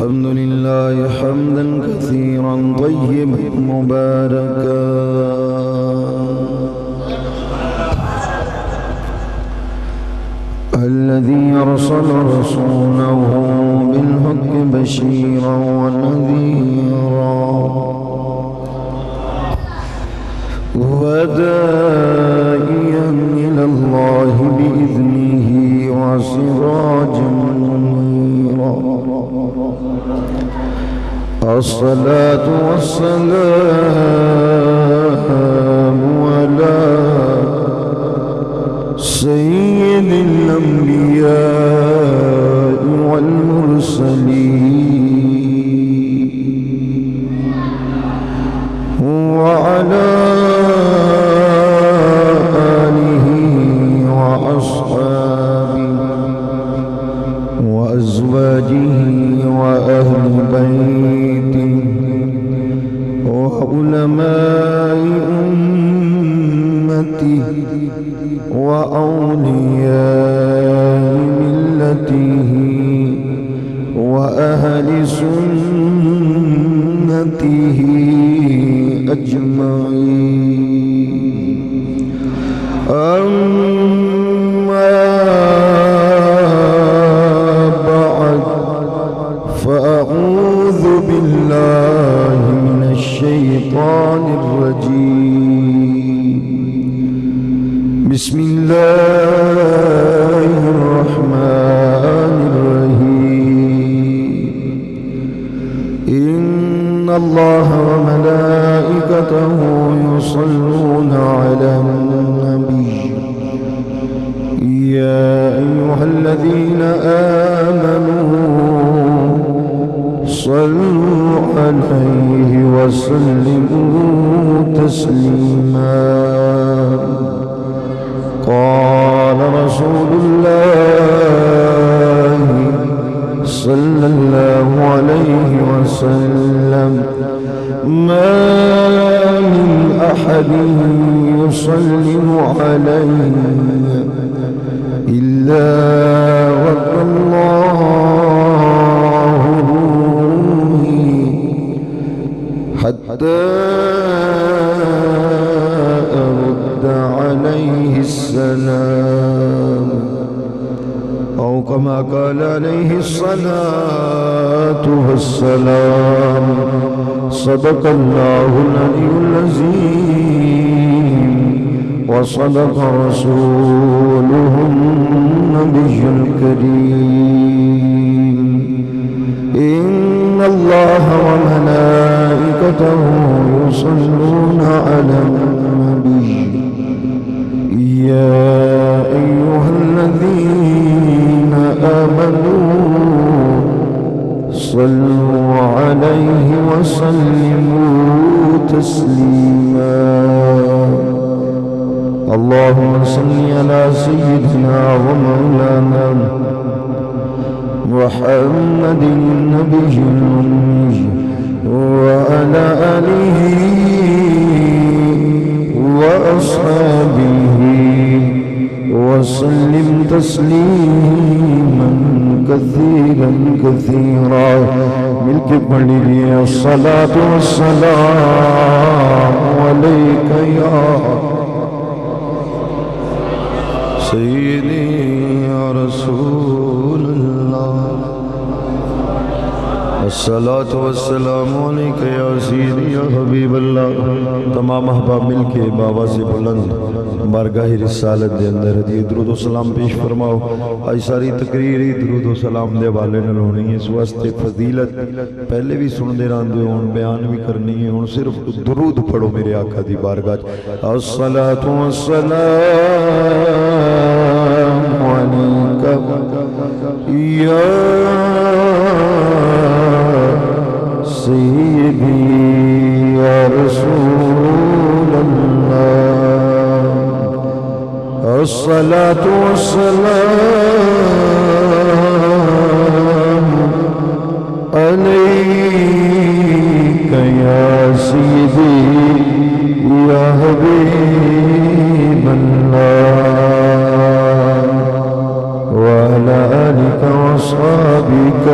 الحمد لله حمدا كثيرا طيبا مباركا الذي أرسل رسوله بالحق بشيرا ونذيرا وداعيا إلى الله بإذنه وسراجا منيرا الصلاة والسلام على سيد الأنبياء والمرسلين وعلى آله وأصحابه وأزواجه وأهل بيته وعلماء أمته وأولياء ملته وأهل سنته أجمعين أما بعد فأعوذ بالله من الشيطان الرجيم بسم الله الرحمن الرحيم إن الله وملائكته يصلون على النبي يا أيها الذين آمنوا صلوا عليه وسلموا تسليما قال رسول الله صلى الله عليه وسلم ما من أحد يسلم علي إلا رد الله روحي حتى أرد عليه السلام أو كما قال عليه الصلاة والسلام صدق الله العلي العظيم وصدق رسوله النبي الكريم إن الله وملائكته يصلون على النبي يا أيها الذين آمنوا صلوا عليه وسلموا تسليما اللهم صل على سيدنا ومولانا محمد النبي الأمي وعلى آله وأصحابه وسلم تسليما كثيرا كثيرا ملك بڑی الصلاة والسلام عليك يا سيدي يا رسول الله الصلاة والسلام علیک یا سیدی یا حبیب اللہ تمام احباب مل کے بابا سے بلند بارگاہ رسالت دے اندر دی درود و سلام پیش فرماؤ آج ساری تقریری درود و سلام دے والے نہ لونی ہے اس واسطے فضیلت پہلے بھی سن دے رہاں دے ہون بیان بھی کرنی ہے ہون صرف درود پڑھو میرے آقا دی بارگاہ الصلاة والسلام علیک یا سیدی یا رسول اللہ الصلاة والسلام علیک یا سیدی یا حبیب اللہ وعلى آلك وأصحابك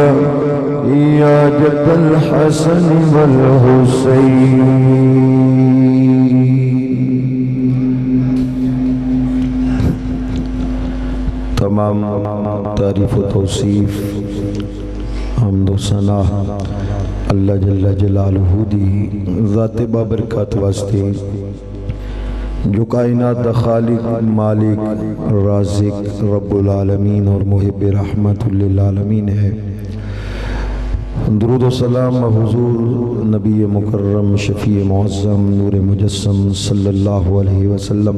يا أبا الحسن والحسين تمام تعریف و توصیف حمد و ثنا اللہ جل جلالہ دی ذات بابرکات واسطے جو کائنات دا خالق مالک رازق رب العالمین اور محب رحمت للعالمین ہے۔ درود و سلام حضور نبی مکرم شفیع معظم نور مجسم صلی اللہ علیہ وسلم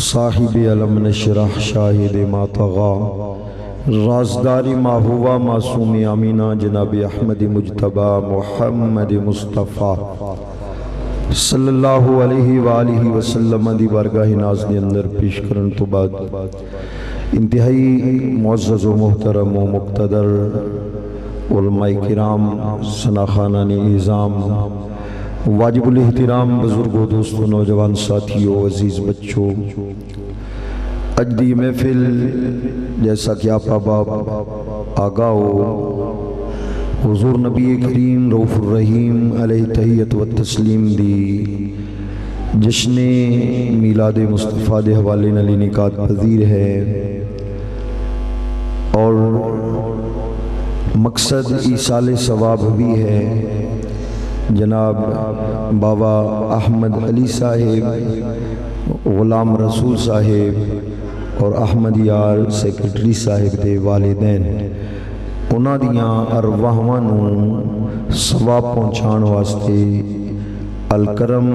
صاحب علم نشرح شاہد ما طغا رازداری ما ہوا معصوم آمینہ جناب احمد مجتبی محمد مصطفیٰ صلی اللہ علیہ وآلہ وسلم دی بارگاہ ناز کے اندر پیش کرن تو بعد انتہائی معزز و محترم و مقتدر علماء کرام سناخانان اعظام واجب الاحترام بزرگوں دوستوں نوجوان ساتھیوں عزیز بچوں، اجدی محفل جیسا کہ آپ احباب آگاہ ہو حضور نبی کریم رؤوف الرحیم علیہ تحیت و تسلیم دی جشن میلاد مصطفیٰ دے حوالے نال انعقاد پذیر ہے، اور مقصد ایصال ثواب بھی ہے۔ جناب بابا احمد علی صاحب، غلام رسول صاحب اور احمد یار سیکرٹری صاحب دے والدین انہاں دیاں ارواحاں نوں ثواب پہنچان واسطے الکرم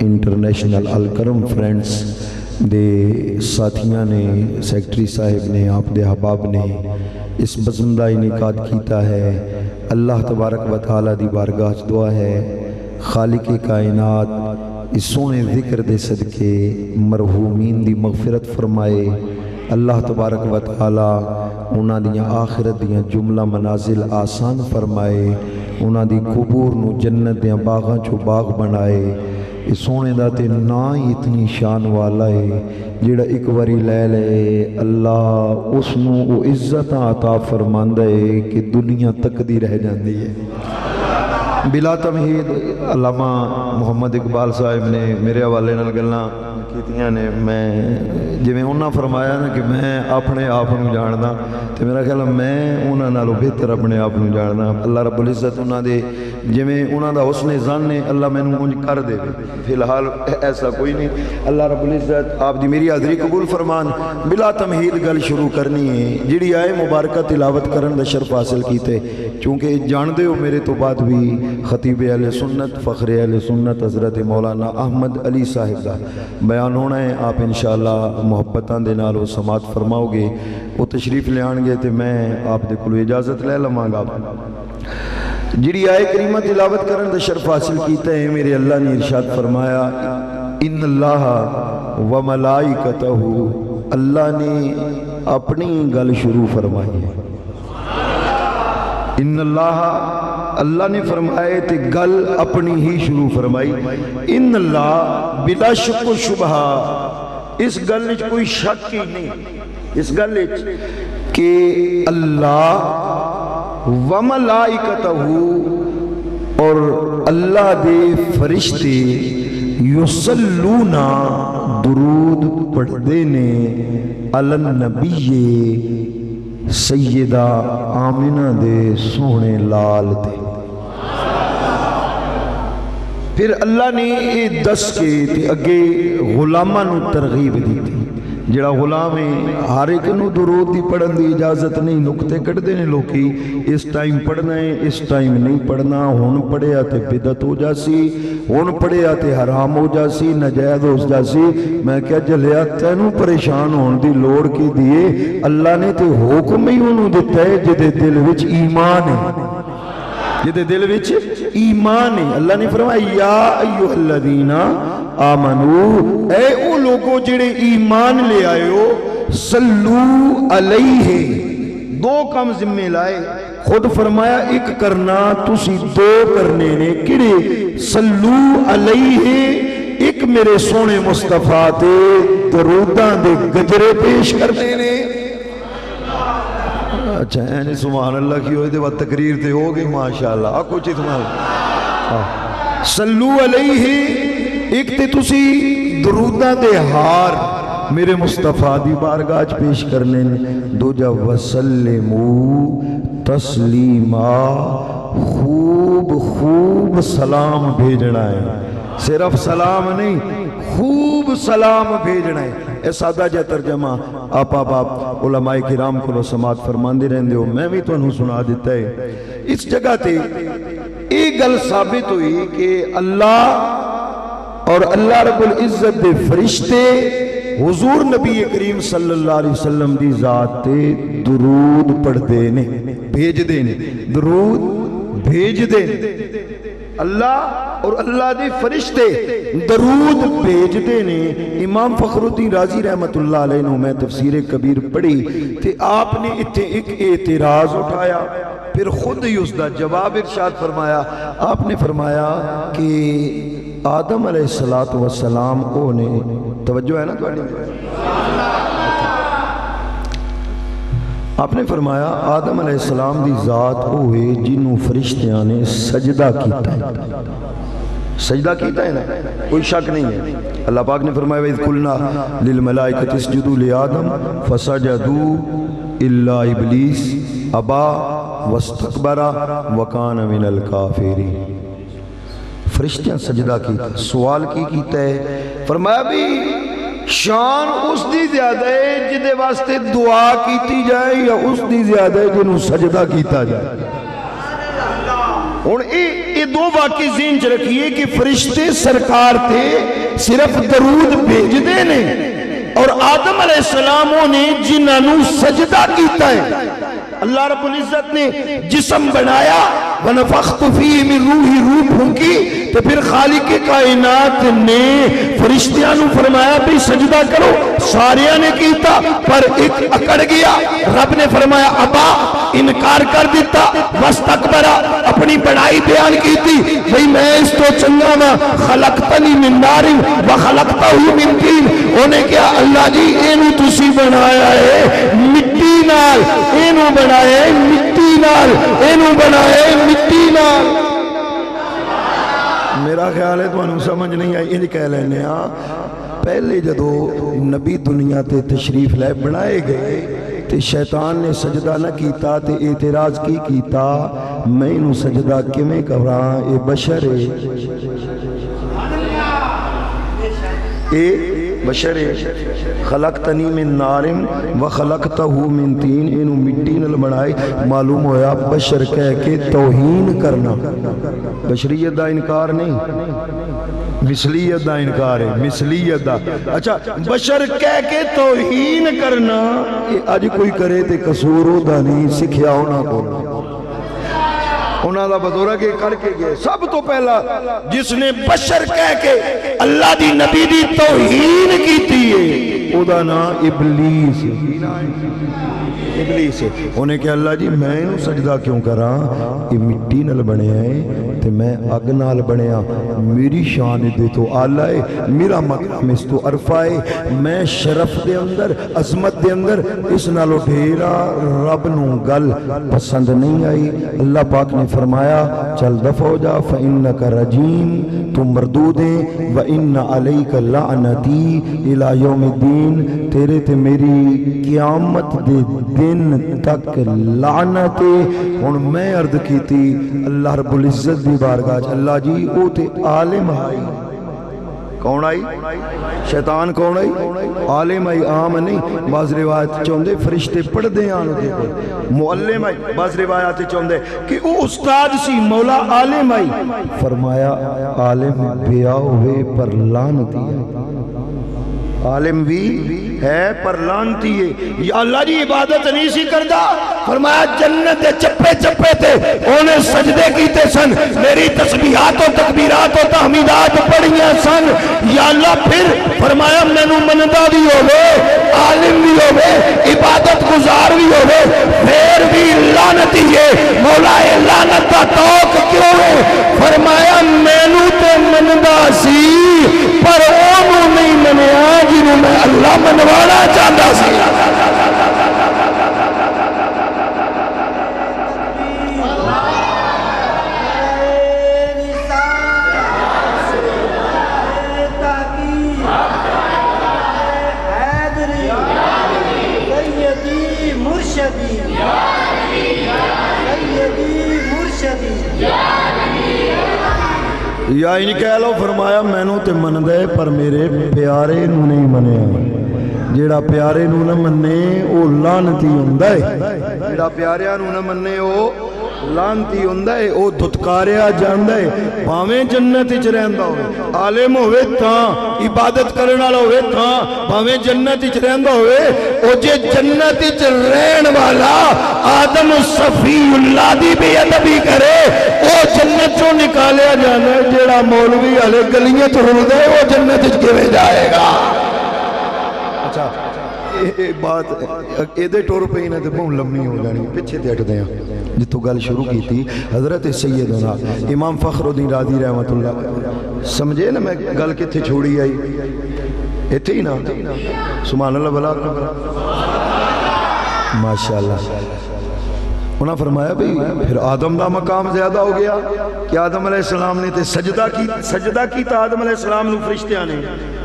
انٹرنیشنل الکرم فرینڈز دے ساتھیاں نے، سیکرٹری صاحب نے، آپ دے احباب نے اس بزم دا انعقاد کیتا ہے۔ اللہ تبارک و تعالیٰ دی بارگاہ دعا ہے خالق کائنات اس سونے ذکر دے صدقے مرحومین دی مغفرت فرمائے۔ اللہ تبارک و تعالیٰ انہاں دیاں آخرت دیاں جملہ منازل آسان فرمائے، انہاں دی قبور نو جنت دیاں باغاں چو باغ بنائے۔ اس سونے دا تے نا ہی اتنی شان والا ہے جڑا ایک واری لے لے اللہ اس نو او عزت عطا فرماندا ہے کہ دنیا تک دی رہ جاندی ہے۔ بلا تمہید علامہ محمد اقبال صاحب نے میرے حوالے نال گلاں کیتیاں نے، میں جویں انہاں فرمایا نا کہ میں اپنے آپ نو جاندا، تے میرا خیال میں انہاں نالوں بہتر اپنے آپ نو جاندا۔ اللہ رب العزت انہاں دے جویں انہاں دا حسن ظن نے اللہ مینوں اونج کر دے، فی الحال ایسا کوئی نہیں۔ اللہ رب العزت آپ دی میری حاضری قبول فرمان۔ بلا تمہید گل شروع کرنی ہے جڑی آئے مبارکہ تلاوت کرن دا شرف حاصل کیتے، چونکہ جان دے ہو میرے تو بعد بھی خطیب اہل سنت فخر اہل سنت حضرت مولانا احمد علی صاحب دا بیان ہونا ہے۔ آپ انشاءاللہ محبتاں دے نال وہ سماعت فرماؤ گے، وہ تشریف لے آن گے تے میں آپ دے کولوں اجازت لے لواں گا۔ جڑی آئے کریمہ تلاوت کرن دا شرف حاصل کیتا ہے، میرے اللہ نے ارشاد فرمایا ان اللہ و ملائکتہ، اللہ نے اپنی گل شروع فرمائی ہے۔ ان اللہ نے فرمائے تے گل اپنی ہی شروع فرمائی۔ ان اللہ بلا شک و شبہ، اس گل وچ کوئی شک ہی نہیں، اس گل وچ کہ اللہ وملائکتہ اور اللہ دے فرشتے یصلون درود پڑھدے نے علی النبی سیدہ آمنہ دے سونے لال دے۔ پھر اللہ نے یہ دس کے اگے غلاماں نو ترغیب دی تھی، جڑا غلام ہے ہر ایک نو درود دی پڑھن دی اجازت نہیں، نکتے کٹ دینے لوکی اس ٹائم پڑھنا ہے اس ٹائم نہیں پڑھنا، ہون پڑھے آتے بدعت ہو جاسی، ہون پڑھے آتے حرام ہو جاسی، نجائز ہو جاسی۔ میں کیا جلیا تینوں پریشان ہون دی لوڑ کی دیئے، اللہ نے تے حکم ہی انہوں دیتا ہے جدے دل وچ ایمان ہے، جدے دل وچ ایمان ہے۔ اللہ نے فرمایا یا ایوہ الذین آمنو، اے او لوگوں جڑے ایمان لے آئے ہو، صلو علیہ، دو کم ذمہ لائے، خود فرمایا ایک کرنا تسی دو کرنے نے، کڑے صلو علیہ، ایک میرے سونے مصطفیٰ تے دروداں دے گجرے پیش کرنے نے۔ اچھا اینی سبحان اللہ کی ہوئے دے وقت تقریر تے ہو گئی ماشاءاللہ آکو چی تمہارا صلو علیہ ایک تے تسی درودہ دے ہار میرے مصطفیٰ دی بارگاہ پیش کرنے دو جا وسلمو تسلیما خوب خوب سلام بھیجنا ہے صرف سلام نہیں خوب سلام بھیجنا ہے اے سادہ جا ترجمہ آپ علماء کرام کو سماعت فرماندے رہندے ہو میں بھی تو انہوں سنا دیتا ہے اس جگہ تے ایک گل ثابت ہوئی کہ اللہ اور اللہ رب العزت دے فرشتے حضور نبی کریم صلی اللہ علیہ وسلم دی ذات تے درود پڑھ دینے بھیج دینے درود بھیج دینے اللہ اور اللہ دے فرشتے درود بھیج دینے امام فخر الدین رازی رحمت اللہ علیہ نے میں تفسیر کبیر پڑھی تے آپ نے اتنے ایک اعتراض اٹھایا پھر خود ہی اس دا جواب ارشاد فرمایا آپ نے فرمایا کہ آدم علیہ السلام کو نے توجہ ہے نا تو آپ نے فرمایا آدم علیہ السلام دی ذات ہوئے جنہوں فرشتیاں نے سجدہ کیتا ہے سجدہ کیتا ہے نا کوئی شک نہیں ہے اللہ پاک نے فرمایا وَإِذْ قُلْنَا لِلْمَلَائِكَةِ اسْجُدُوا لِآدَمَ فَسَجَدُوا إِلَّا إِبْلِيسَ أَبَى وَاسْتَكْبَرَ وَكَانَ مِنَ الْكَافِرِينَ فرشتیاں سجدہ کیتا سوال کی کیتا ہے فرمایا بھی شان اس دی زیادہ ہے جدے واسطے دعا کیتی جائے یا اس دی زیادہ ہے جنہوں سجدہ کیتا جائے اور یہ دو واقعی ذہن چ رکھیے کہ فرشتے سرکار تھے صرف درود بھیج دینے اور آدم علیہ السلاموں نے جنہوں سجدہ کیتا ہے اللہ رب العزت نے جسم بنایا وَنَفَخْتُ فِيهِ مِن رُوحِ روح پھونکی تو پھر خالق کائنات نے فرشتیاں نو فرمایا بھی سجدہ کرو ساریاں نے کیتا پر ایک اکڑ گیا رب نے فرمایا ابا انکار کر دیتا وَاسْتَكْبَرَ اپنی بڑائی بیان کی تھی بھئی میں اس تو چنگا نا خلقتنی من نار وخلقتہو من طین انہیں کیا اللہ جی اینو تسی بنایا ہے مٹی نال اینو بنایا ہے مٹی نال اینو بنایا ہے مٹی نال میرا خیال ہے تو انہوں سمجھ نہیں آئی انہیں کہہ لینے ہاں پہلے جدو نبی دنیا تے تشریف لے بنائے گئے تے شیطان نے سجدہ نہ کیتا تے اعتراض کی کیتا میں انہوں سجدہ کمیں کراں اے بشر اے بشر خلقتنی من نارم وخلقتہو من تین انہوں مٹی نل بنائے معلوم ہویا بشر کہہ کے توہین کرنا بشریت دا انکار نہیں مثلیت دا انکار ہے مثلیت دا اچھا بشر کہہ کے توہین کرنا آج کوئی کرے تے قصوروں دا نہیں سکھیا ہونا کو انہاں دا بدورہ کے کر کے گئے سب تو پہلا جس نے بشر کہہ کے اللہ دی نبی دی توہین کی تھی او دا نا ابلیس ابلیس انہیں کہ اللہ جی میں انہوں سجدہ کیوں کرا یہ مٹی نل بنے آئے تے میں اگ نال بنے آ میری شان دے تو آلہ ہے میرا مقام اس تو عرفہ ہے میں شرف دے اندر عظمت دے اندر اس نالو ڈھیرا رب نو گل پسند نہیں آئی اللہ پاک نے فرمایا چل دفع ہو جا فَإِنَّكَ رَجِيم تم مردود ہیں وَإِنَّ عَلَيْكَ لَعْنَتِي إِلَى يَوْمِ الدِّينِ تیرے تے میری قیامت دے دن تک لعنت ہن میں عرض کی تھی اللہ رب العزت دی بارگاہ اللہ جی او تے عالم آئی کون آئی شیطان کون آئی عالم آئی عام نہیں بعض روایت چاہندے فرشتے پڑھ دے آنو دے معلم آئی بعض روایت چاہندے کہ او استاد سی مولا عالم آئی فرمایا عالم بیا ہوئے پر لعنتی ہے عالم بھی ہے پر لانتی ہے یا اللہ جی عبادت نہیں سی کردہ فرمایا جنت دے چپے چپے تھے انہیں سجدے کیتے سن میری تسبیحات و تکبیرات و تحمیدات پڑھیاں سن یا اللہ پھر فرمایا مینو مندہ بھی ہوئے عالم بھی ہوئے عبادت گزار بھی ہوئے پھر بھی لانتی ہے مولا لانت کا توق کیوں ہے فرمایا مینو تے مندہ سی پر اونوں نہیں منیا جنہوں میں اللہ منوانا چاہتا سی یا ان کہہ لو فرمایا مینوں تے من دے پر میرے پیارے نو نہیں منیا جیڑا پیارے نو نہ مننے او لعنتی ہوندا ہے جیڑا پیاریاں نو نہ مننے او لعنتی ہوندا ہے او دھتکاریا جاندا ہے بھاویں جنت وچ رہندا ہوے عالم ہوے تاں عبادت کرن والا ہوے تاں بھاویں جنت وچ رہندا ہوے او جے جنت وچ رہن والا آدم صفی اللہ دی بے ادبی کرے او جنت چوں نکالیا جانا ہے جیڑا مولوی والے گلیاں چ رلدا ہے او جنت وچ کیویں جائے گا اچھا بات ایدے ٹور پہ ہی نہ تے بہت لمبی ہو جانی پیچھے تے ہٹ دیاں جتوں گل شروع کی تھی حضرت سیدنا امام فخر الدین رازی رحمت اللہ سمجھے نا میں گل کتھے چھوڑی آئی ایتھے ہی نا سبحان اللہ بلا ماشاءاللہ انہاں فرمایا بھئی پھر آدم دا مقام زیادہ ہو گیا کہ آدم علیہ السلام نے تے سجدہ کیتا آدم علیہ السلام نو فرشتیاں نے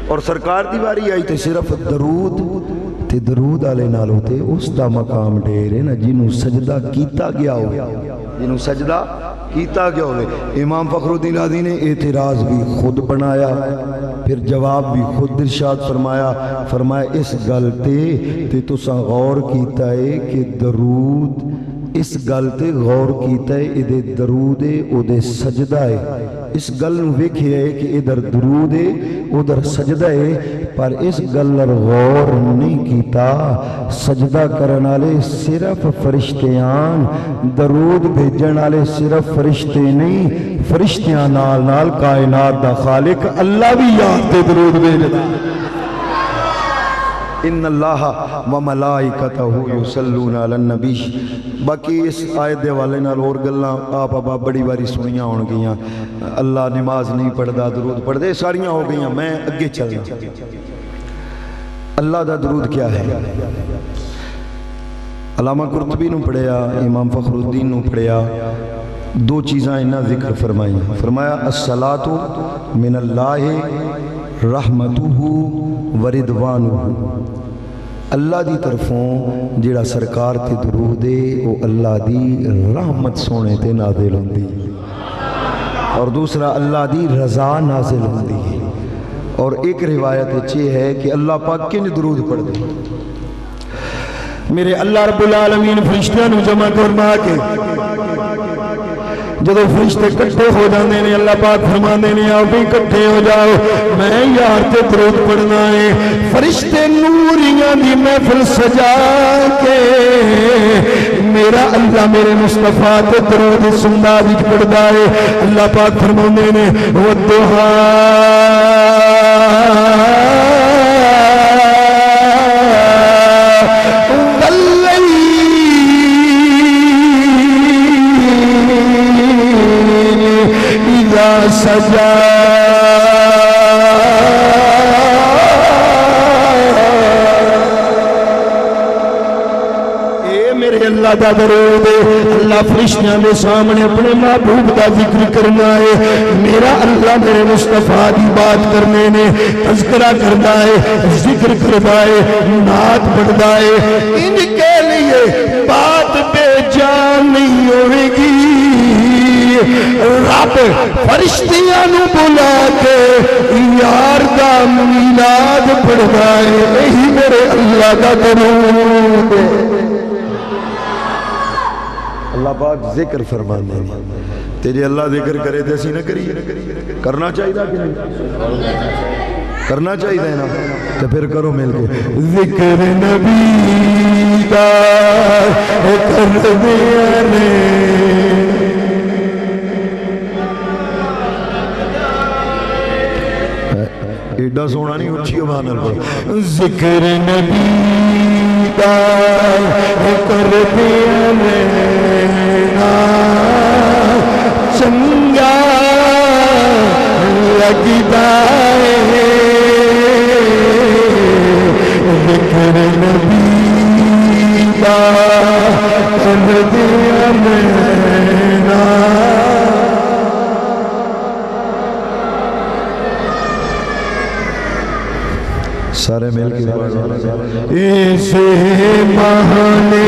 اور سرکار دی باری آئی تے صرف درود تے درود آلے نال ہوتے اس دا مقام ڈیرے نا جنہوں سجدہ کیتا گیا ہوئے جنہوں سجدہ کیتا گیا ہوئے امام فخر الدین رازی نے اعتراض بھی خود بنایا پھر جواب بھی خود ارشاد فرمایا اس گلتے تے تسا غور کیتا ہے کہ درود اس گلتے غور کیتا ہے ادھے درود ہے ادھے سجدہ ہے اس گل نو ویکھے ہے کہ ادھر درود ہے ادھر سجدہ ہے پر اس گل غور نہیں کیتا سجدہ کرن والے صرف فرشتیان درود بھیجن والے صرف فرشتے نہیں فرشتیاں نال نال کائنات دا خالق اللہ بھی یاد تے درود بھیجدا ان اللہ و ملائکتہ یصلون علی النبی باقی اس آیت دے والے نال اور گلاں آپ بڑی باری سنیاں ہون گیاں اللہ نماز نہیں پڑھدا درود پڑھدے ساریاں ہو گیاں میں اگے چلنا اللہ دا درود کیا ہے علامہ قرطبی نو پڑھیا امام فخر الدین نو پڑھیا دو چیزاں انہاں ذکر فرمایا الصلاۃ من اللہ رحمتہ وردوانہ اللہ دی طرفوں جیڑا سرکار تے درود ہے وہ اللہ دی رحمت سونے تے نازل ہوندی اور دوسرا اللہ دی رضا نازل ہوندی اور ایک روایت یہ ہے کہ اللہ پاک کنج درود پڑھ دے میرے اللہ رب العالمین فرشتیاں نو جمع کرما کے جدو فرشتے کٹھے ہو جاندے نے اللہ پاک فرماندے نے آؤ بھی کٹھے ہو جاؤ میں یار تے درود پڑھنا ہے فرشتے نوریاں دی محفل سجا کے میرا اللہ میرے مصطفیٰ تے درود سندا وچ پڑھدا ہے اللہ پاک فرماندے نے والضحیٰ سجا اے میرے اللہ دا درود اللہ فرشتیاں دے سامنے اپنے محبوب دا ذکر کرنا ہے میرا اللہ میرے مصطفیٰ دی بات کرنے نے تذکرہ کرنا ہے ذکر کرنا ہے نعت پڑھنا ہے ان کے لیے بات بے جان نہیں ہوئے گی رب فرشتیاں نو بلا کے یار دا میلاد پڑھنا ہے یہی میرے اللہ دا درود ہے اللہ پاک ذکر فرمانے تیرے اللہ ذکر کرے تے اسی نہ کریے کرنا چاہیے کہ نہیں کرنا چاہیے نا تو پھر کرو مل کے ذکر نبی دا کر دیا نے ایڈا سونا نہیں اچھی آواز نال پڑھ ذکر نبی دا کر دیا لینا چنگا لگدا ہے ذکر نبی دا کر دیا لینا سارے مل کے ایسے بہانے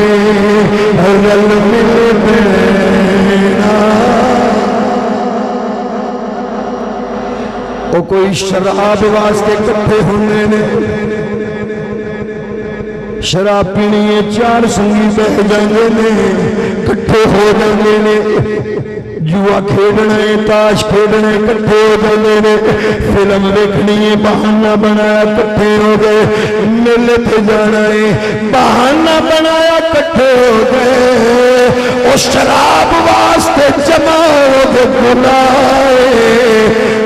رل مل بینا او کوئی شراب واسطے کٹھے ہونے نے شراب پینی ہے چار سنگی بہ جاندے نے کٹھے ہو جاندے نے جوا کھیڑنا ہے تاش کھیڑنا ہے کٹھے ہو جاندے نے فلم دیکھنی ہے بہانہ بنایا کٹھے ہو گئے میلے پہ جانا ہے بہانہ بنایا کٹھے ہو گئے او شراب واسطے جمع ہو گئے گناہ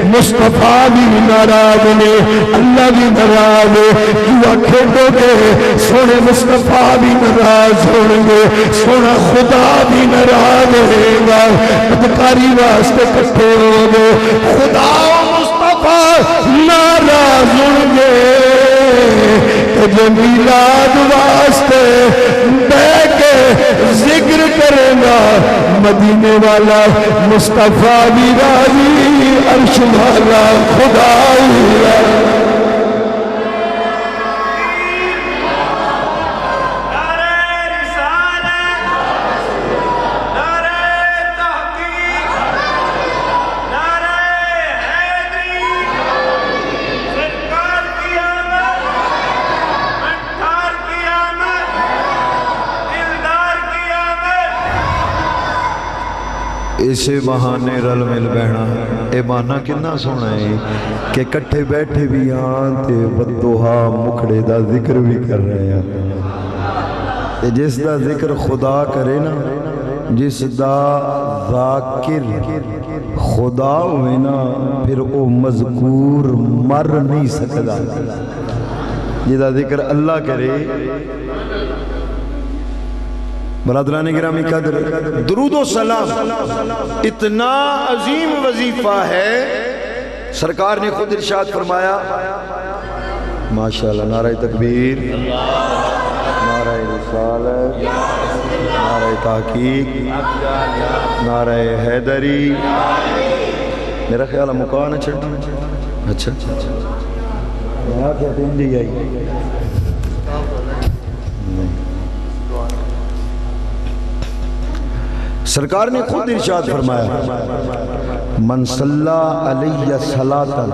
مصطفیٰ بھی ناراض نے اللہ بھی ناراض جوا کھیڑو گے سونے مصطفیٰ بھی ناراض ہوں گے سونا خدا بھی ناراض ہوئے گا بدکاری واسطے کٹھے ہو گے خدا و مصطفیٰ ناراض ہوں گے تجھے میلاد واسطے بے کے ذکر کرے گا مدینے والا مصطفیٰ بھی راضی عرش والا خدا اسے بہانے رل مل بہنا اے بہانہ کتنا سونا ہے کہ کٹھے بیٹھے بھی آن تے بدوہا مکھڑے دا ذکر بھی کر رہے ہیں جس دا ذکر خدا کرے نا جس دا ذاکر خدا ہوئے نا پھر او مذکور مر نہیں سکتا جس دا ذکر اللہ کرے برادران گرامی قدر درود و سلام اتنا عظیم وظیفہ ہے سرکار نے خود ارشاد فرمایا ماشاءاللہ نعرہ تکبیر نعرہ رسالت نعرہ تحقیق نعرہ حیدری میرا خیال ہے مکان چھڑنا اچھا یہاں کہتے ہیں جی آئی سرکار نے خود ارشاد فرمایا من صلی علیہ صلاة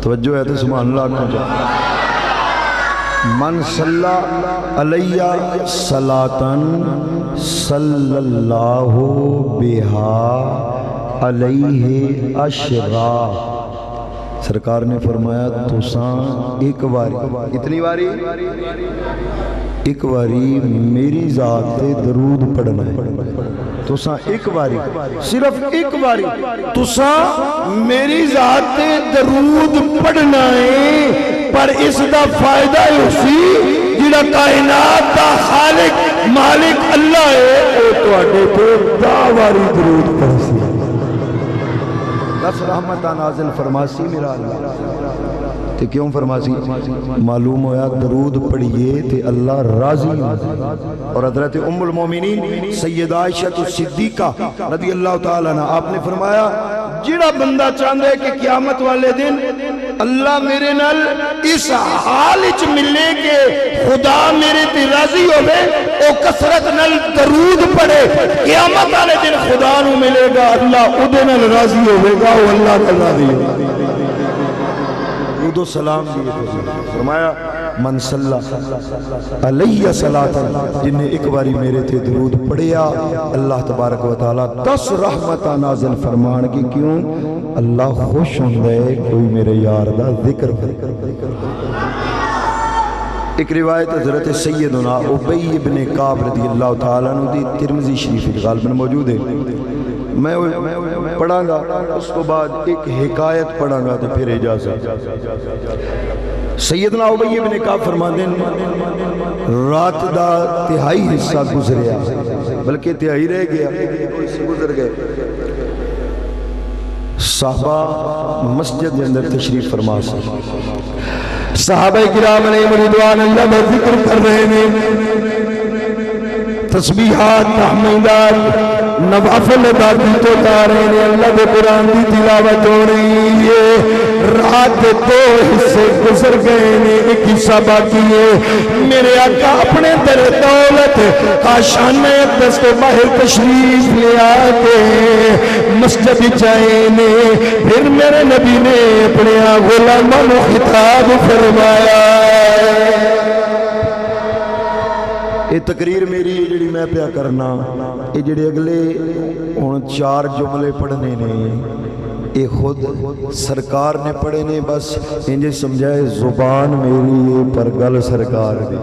توجہ ہے تو سبحان اللہ کو جا من صلی علیہ صلاة صلی اللہ بہا علیہ اشرا سرکار نے فرمایا تو سان ایک باری اتنی باری ایک باری میری ذات درود پڑھنا ہے تو ساں ایک باری صرف ایک باری تو ساں میری ذات درود پڑھنا ہے پر اس دا فائدہ ہے اسی جڑا کائنات دا خالق مالک اللہ ہے او تو اڈے پہ دا باری درود پڑھ سی دس رحمتہ نازل فرماسی میرا اللہ تے کیوں فرماسی معلوم ہویا درود پڑھئے تے اللہ راضی اور حضرت ام المومنین سیدہ عائشہ صدیقہ رضی اللہ تعالیٰ عنہ آپ نے فرمایا جڑا بندہ چاہتا ہے کہ قیامت والے دن اللہ میرے نال اس حال وچ ملے کہ خدا میرے تے راضی ہوے او کثرت نال درود پڑھے قیامت والے دن خدا نو ملے گا اللہ اودے نال راضی ہوے گا او اللہ نال راضی ہوے گا درود و سلام فرمایا من صلی علیہ صلاة جن نے ایک باری میرے تھے درود پڑھیا اللہ تبارک و تعالیٰ 10 رحمتہ نازل فرمان کی کیوں اللہ خوش ہوندے کوئی میرے یار دا ذکر ایک روایت حضرت سیدنا ابی بن کعب رضی اللہ تعالیٰ عنہ دی ترمذی شریف غالباً موجود ہے میں پڑھاں گا اس کو بعد ایک حکایت پڑھاں گا تو پھر اجازت سیدنا ابی بن کعب فرماتے ہیں رات دا تہائی حصہ گزریا بلکہ تہائی رہ گیا گزر گئے صحابہ مسجد کے اندر تشریف فرما سے صحابہ کرام علیہ رضوان اللہ میں ذکر کر رہے ہیں تسبیحات تحمیدات نوافل عبادت تو جا رہے ہیں اللہ کے قرآن کی تلاوت ہو رہی ہے رات دے دو حصے گزر گئے نے، ایک حصہ باقی ہے۔ میرے آقا اپنے در دولت آشان اقدس کے باہر تشریف لے آتے مسجد جائے نے، پھر میرے نبی نے اپنے غلاموں کو خطاب فرمایا۔ یہ تقریر میری جڑی میں پیا کرنا، یہ جڑے اگلے ہن 4 جملے پڑھنے نے یہ خود سرکار نے پڑھے نے، بس انجھے سمجھائے زبان میری ہے پر گل سرکار دی۔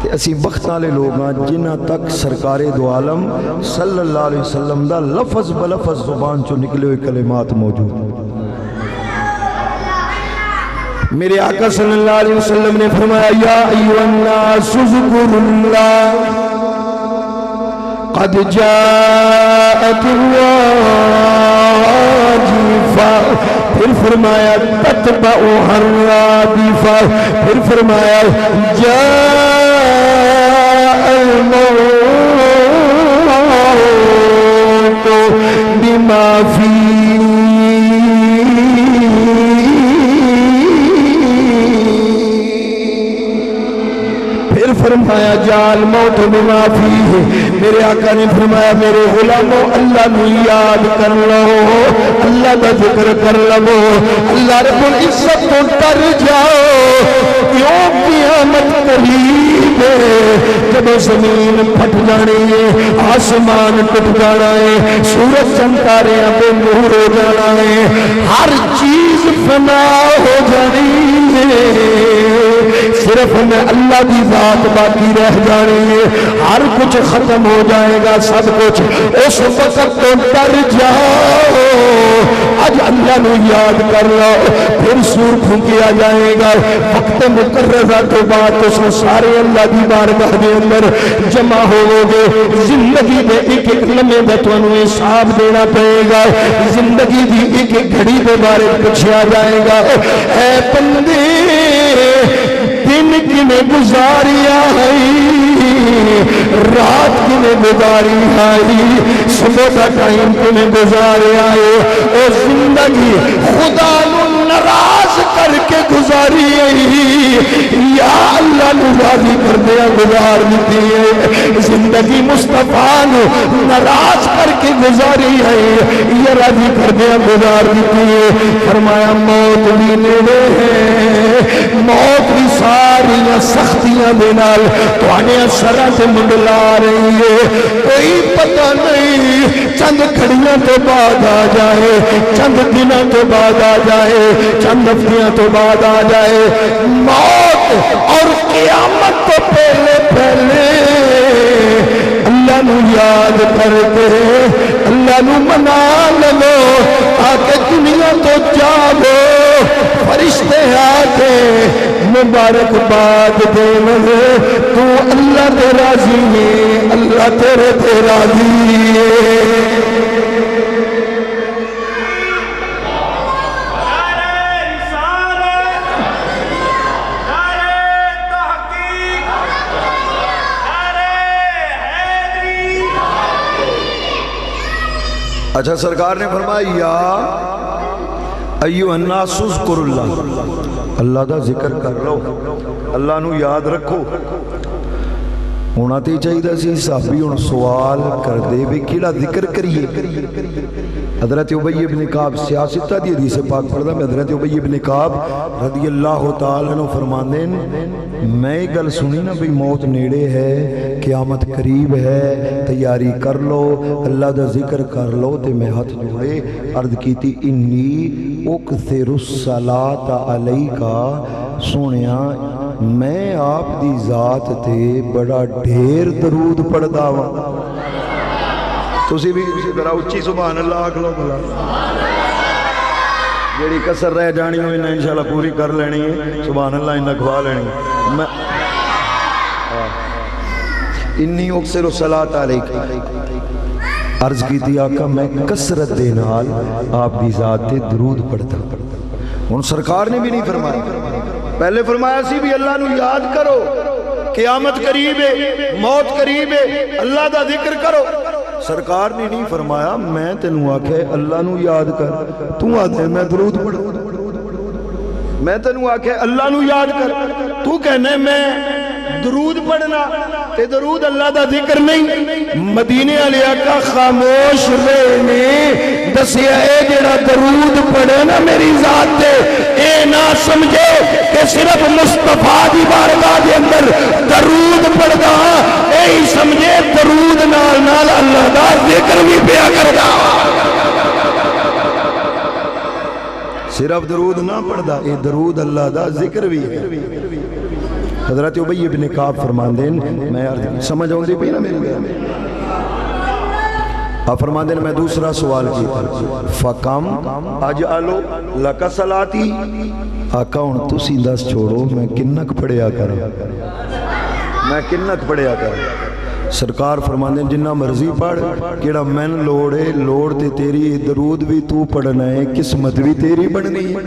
کہ اسی وقت والے لوگ ہیں جنہ تک سرکار دو عالم صلی اللہ علیہ وسلم دا لفظ بلفظ زبان چو نکلے ہوئے کلمات موجود ہیں۔ میرے آقا صلی اللہ علیہ وسلم نے فرمایا یا ایوہ الناس اذکروا اللہ قد جاءت الواجفہ، پھر فرمایا تتبعها الرادفہ، پھر فرمایا جاء الموت بما فیہ، فرمایا جال موت بما فیہ۔ میرے آقا نے فرمایا میرے غلاموں اللہ نو یاد کر لو، اللہ کا ذکر کر لو، اللہ رب العزت کو ڈر جاؤ، کیوں قیامت قریب ہے، جب زمین پھٹ جانی ہے، آسمان ٹوٹ جانا ہے، سورج ستارے بے نور ہو جانا ہے، ہر چیز فنا ہو جانی ہے، صرف میں اللہ کی ذات باقی رہ جانی ہے، ہر کچھ ختم ہو جائے گا، سب کچھ اس وقت تو ڈر جاؤ، آج اللہ نے یاد کر لو، پھر سور پھونکیا جائے گا، وقت مقررہ تو بعد اس سارے اللہ کی بارگاہ کے اندر جمع ہو گے، زندگی میں ایک ایک لمحے میں تمہیں حساب دینا پڑے گا، زندگی کی ایک ایک گھڑی کے بارے پوچھا جائے گا، اے بندے دن کنے گزاریا ہے، رات کنے گزاری ہے، صبح کا ٹائم کنے گزاریا ہے، اور زندگی خدا نو ناراض کر کے گزاری ہے یا اللہ نو راضی کر دیا گزار دیتی ہے، زندگی مصطفیٰ نو ناراض کر کے گزاری ہے یا راضی کر دیا گزار دیتی ہے۔ فرمایا موت بھی نیڑے ہے، موت بھی ساری سختیاں بنال تو آنے سرہ سے منڈلا رہی ہے، کوئی پتہ نہیں چند کھڑیاں تو بعد آ جائے، چند دنوں تو بعد آ جائے، چند ہفتیاں تو بعد آ جائے، موت اور قیامت تو پہلے پہلے اللہ نو یاد کرتے، اللہ نو منا لو آکے دنیا تو جاؤ، فرشتے آتے مبارک باد دے لگے، تو اللہ تے راضی ہے، اللہ تیرے تے راضی ہے۔ اچھا سرکار نے فرمایا یا ایوہ الناس اذکروا اللہ، اللہ دا ذکر کر لو، اللہ نو یاد رکھو۔ ہونا تے چاہیے سی صحابی ہن سوال کر دے بھی کیڑا ذکر کریے۔ حضرت ابی ابن کعب سیاستہ دی حدیث پاک پڑھدا میں، حضرت ابی ابن کعب رضی اللہ تعالیٰ عنہ فرماندے میں گل سنی نا بھی موت نیڑے ہے، قیامت قریب ہے، تیاری کر لو، اللہ دا ذکر کر لو، تے میں ہاتھ جوڑے عرض کیتی انی اکثر الصلاۃ علیکا، سونیا میں آپ دی ذات تے بڑا ڈھیر درود پڑھدا ہوں۔ تسی بھی اسی طرح اچھی سبحان اللہ آکھ لو بھلا، جیڑی کسر رہ جانی ہوئی نا انشاءاللہ پوری کر لینی ہے، سبحان اللہ انہا کھوا لینی ہے۔ انی اکثر الصلاۃ علیکا، عرض کی تھی آقا میں کسرت دے نال آپ دی ذات تے درود پڑھتا۔ ان سرکار نے بھی نہیں فرمایا، پہلے فرمایا سی بھی اللہ نو یاد کرو، قیامت قریب ہے، موت قریب ہے، اللہ دا ذکر کرو۔ سرکار نے نہیں فرمایا میں تینوں آکھے اللہ نو یاد کر، تو آدھے میں درود پڑھ، میں تینوں آکھے اللہ نو یاد کر، تو کہنے میں درود پڑھنا تے درود اللہ دا ذکر نہیں۔ مدینے والے آقا خاموش رہنے دسیا اے جڑا درود پڑھے نا میری ذات تے اے نہ سمجھے کہ صرف مصطفیٰ دی بارگاہ دے اندر درود پڑھدا، اے ہی سمجھے درود نال نال اللہ دا ذکر بھی پیا کردا۔ صرف درود نہ پڑھدا، اے درود اللہ دا ذکر بھی ہے۔ حضرت ابی بن کعب فرماندے میں سمجھ آؤں دی پئی نا میری گل، آپ فرماندے میں دوسرا سوال کیتا فکم اجعلو لک صلاتی، آقا ہن تسی دس چھوڑو میں کنک پڑھیا کراں، میں کنک پڑھیا کراں؟ سرکار فرماندے جنہ مرضی پڑھ، کیڑا مین لوڑ ہے، لوڑ تے تیری، درود بھی تو پڑھنا ہے، قسمت بھی تیری بننی ہے،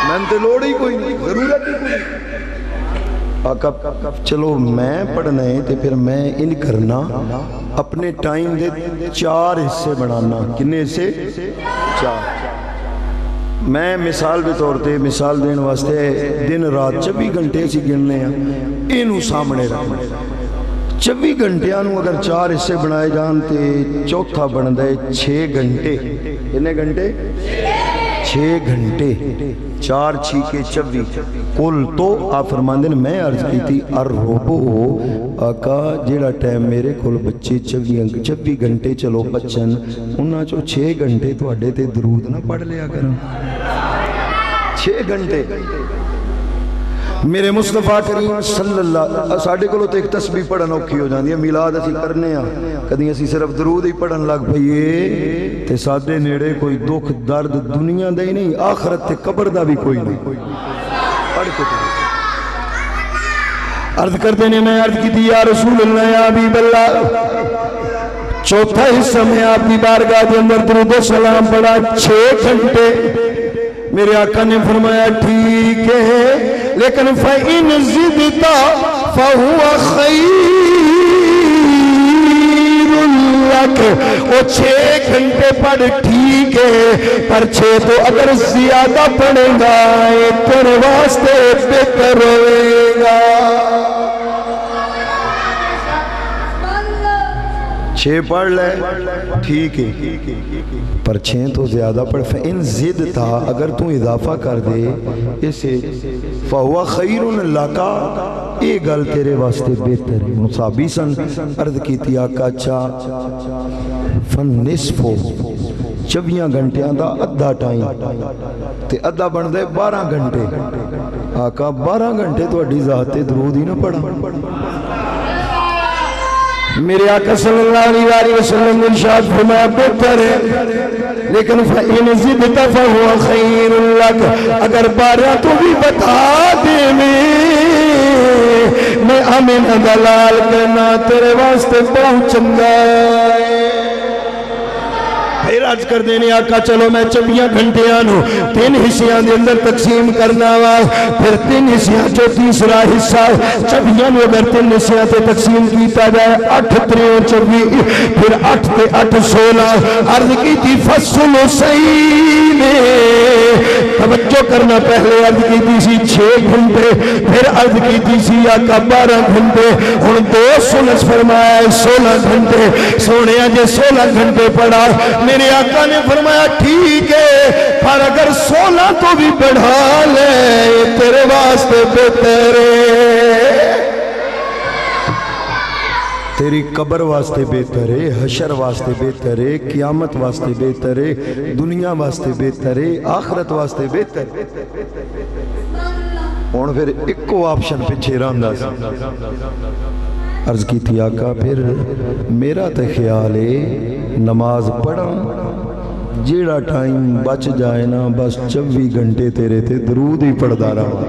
مین تے لوڑ ہی کوئی نہیں، ضرورت ہی کوئی نہیں۔ آقا چلو میں پڑھنا ہے تے پھر میں ان کرنا اپنے ٹائم دے 4 حصے بنانا، کنے حصے؟ 4۔ میں مثال بھی طور تے مثال دین واسطے دن رات 24 گھنٹے سی گننے ہیں، انہوں سامنے رکھنا 24 گھنٹیاں نو اگر 4 حصے بنائے جان تے چوتھا بن دے 6 گھنٹے، کنے گھنٹے؟ 6 گھنٹے، 4 6 کے 24۔ کل تو آپ فرماندے میں عرض کی تھی الربو، آقا جیڑا ٹائم میرے کل بچے 24 گھنٹے چلو بچن، انہاں چو 6 گھنٹے تو اڈے تے درود نہ پڑھ لیا کرن، 6 گھنٹے میرے مصطفیٰ کریم صلی اللہ ساڑھے کو تو ایک تسبیح پڑھن اوکھی ہو جاندی ہے، میلاد اسی کرنے ہیں کدھی اسی صرف درود ہی پڑھن لگ پئیے تے سادے نیڑے کوئی دکھ درد دنیا دے ہی نہیں، آخرت تے قبر دا بھی کوئی نہیں، پڑھ کے تو عرض کرتے نے میں عرض کی تھی یا رسول اللہ یا حبیب اللہ، چوتھا حصہ میں آپ کی بارگاہ کے اندر درود و سلام پڑھا 6 گھنٹے، میرے آقا نے فرمایا ٹھیک ہے لیکن فَإِنْ زِدْتَ فَهُوَ خَيْرٌ لَكَ، وہ 6 گھنٹے پڑھ ٹھیک ہے پر 6 تو اگر زیادہ پڑھے گا تیرے واسطے بہتر ہوئے گا۔ 6 پڑھ لے ٹھیک ہے پر 6 تو زیادہ پڑھ، فَإِنْ زِدْتَ اگر تو اضافہ کر دے اسے فَهُوَ خَيْرٌ لَكَ، یہ گل تیرے واسطے بہتر ہے۔ مصابی سن عرض کی تھی آقا اچھا فَالنِّصْفُ 24 گھنٹیاں دا ادھا ٹائم تے ادھا بن دے 12 گھنٹے، آقا 12 گھنٹے تو اڈی ذات درود ہی نہ پڑھا۔ میرے آقا صلی اللہ علیہ وسلم نے ارشاد فرمایا بہتر ہے لیکن فَإِنْ زِدْتَ فَهُوَ خَيْرٌ لَكَ، اگر 12 تو بھی بتا دے میں امین دلال کرنا تیرے واسطے بہت چنگا ہے۔ پھر عرض کر دینے آقا چلو میں 24 گھنٹیاں نو 3 حصیاں دے اندر تقسیم کرنا وا، پھر 3 حصیاں جو تیسرا حصہ 24 نو اگر 3 حصیاں تے تقسیم کیتا جائے 8 3 24 پھر 8 تے 8 16، عرض کی تھی فصل سعید، توجہ کرنا پہلے عرض کی تھی سی 6 گھنٹے، پھر عرض کی تھی سی آقا 12 گھنٹے، ہن 2 سنس فرمایا 16 گھنٹے، سونے جے 16 گھنٹے پڑھا میرے آقا نے فرمایا ٹھیک ہے پر اگر 16 تو بھی بڑھا لے تیرے واسطے بہتر ہے، تیری قبر واسطے بہتر ہے، حشر واسطے بہتر ہے، قیامت واسطے بہتر ہے، دنیا واسطے بہتر ہے، آخرت واسطے بہتر ہے۔ اور پھر ایک کو آپشن پیچھے رہندا سی، عرض کی تھی آقا پھر میرا تے خیال ہے نماز پڑھا جیڑا ٹائم بچ جائے نا بس 24 گھنٹے تیرے تے درود ہی پڑھدا رہا۔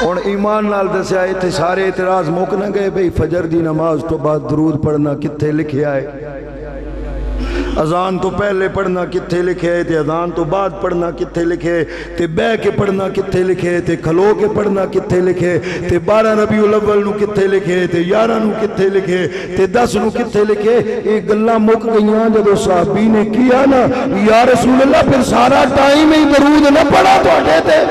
اور ایمان نال دسیا تے سارے اعتراض مک نہ گئے بھئی فجر دی نماز تو بعد درود پڑھنا کتھے لکھیا ہے؟ اذان تو پہلے پڑھنا کتھے لکھے تے اذان تو بعد پڑھنا کتھے لکھے تے بہ کے پڑھنا کتھے لکھے تے کھلو کے پڑھنا کتھے لکھے تے 12 ربیع الاول نو کتھے لکھے تے 11 نو کتھے لکھے تے 10 نو کتھے لکھے. ایک گلاں مک گئیاں جدو صحابی نے کیا نا یا رسول اللہ پھر سارا ٹائم ہی درود نہ پڑھا تواڈے تے.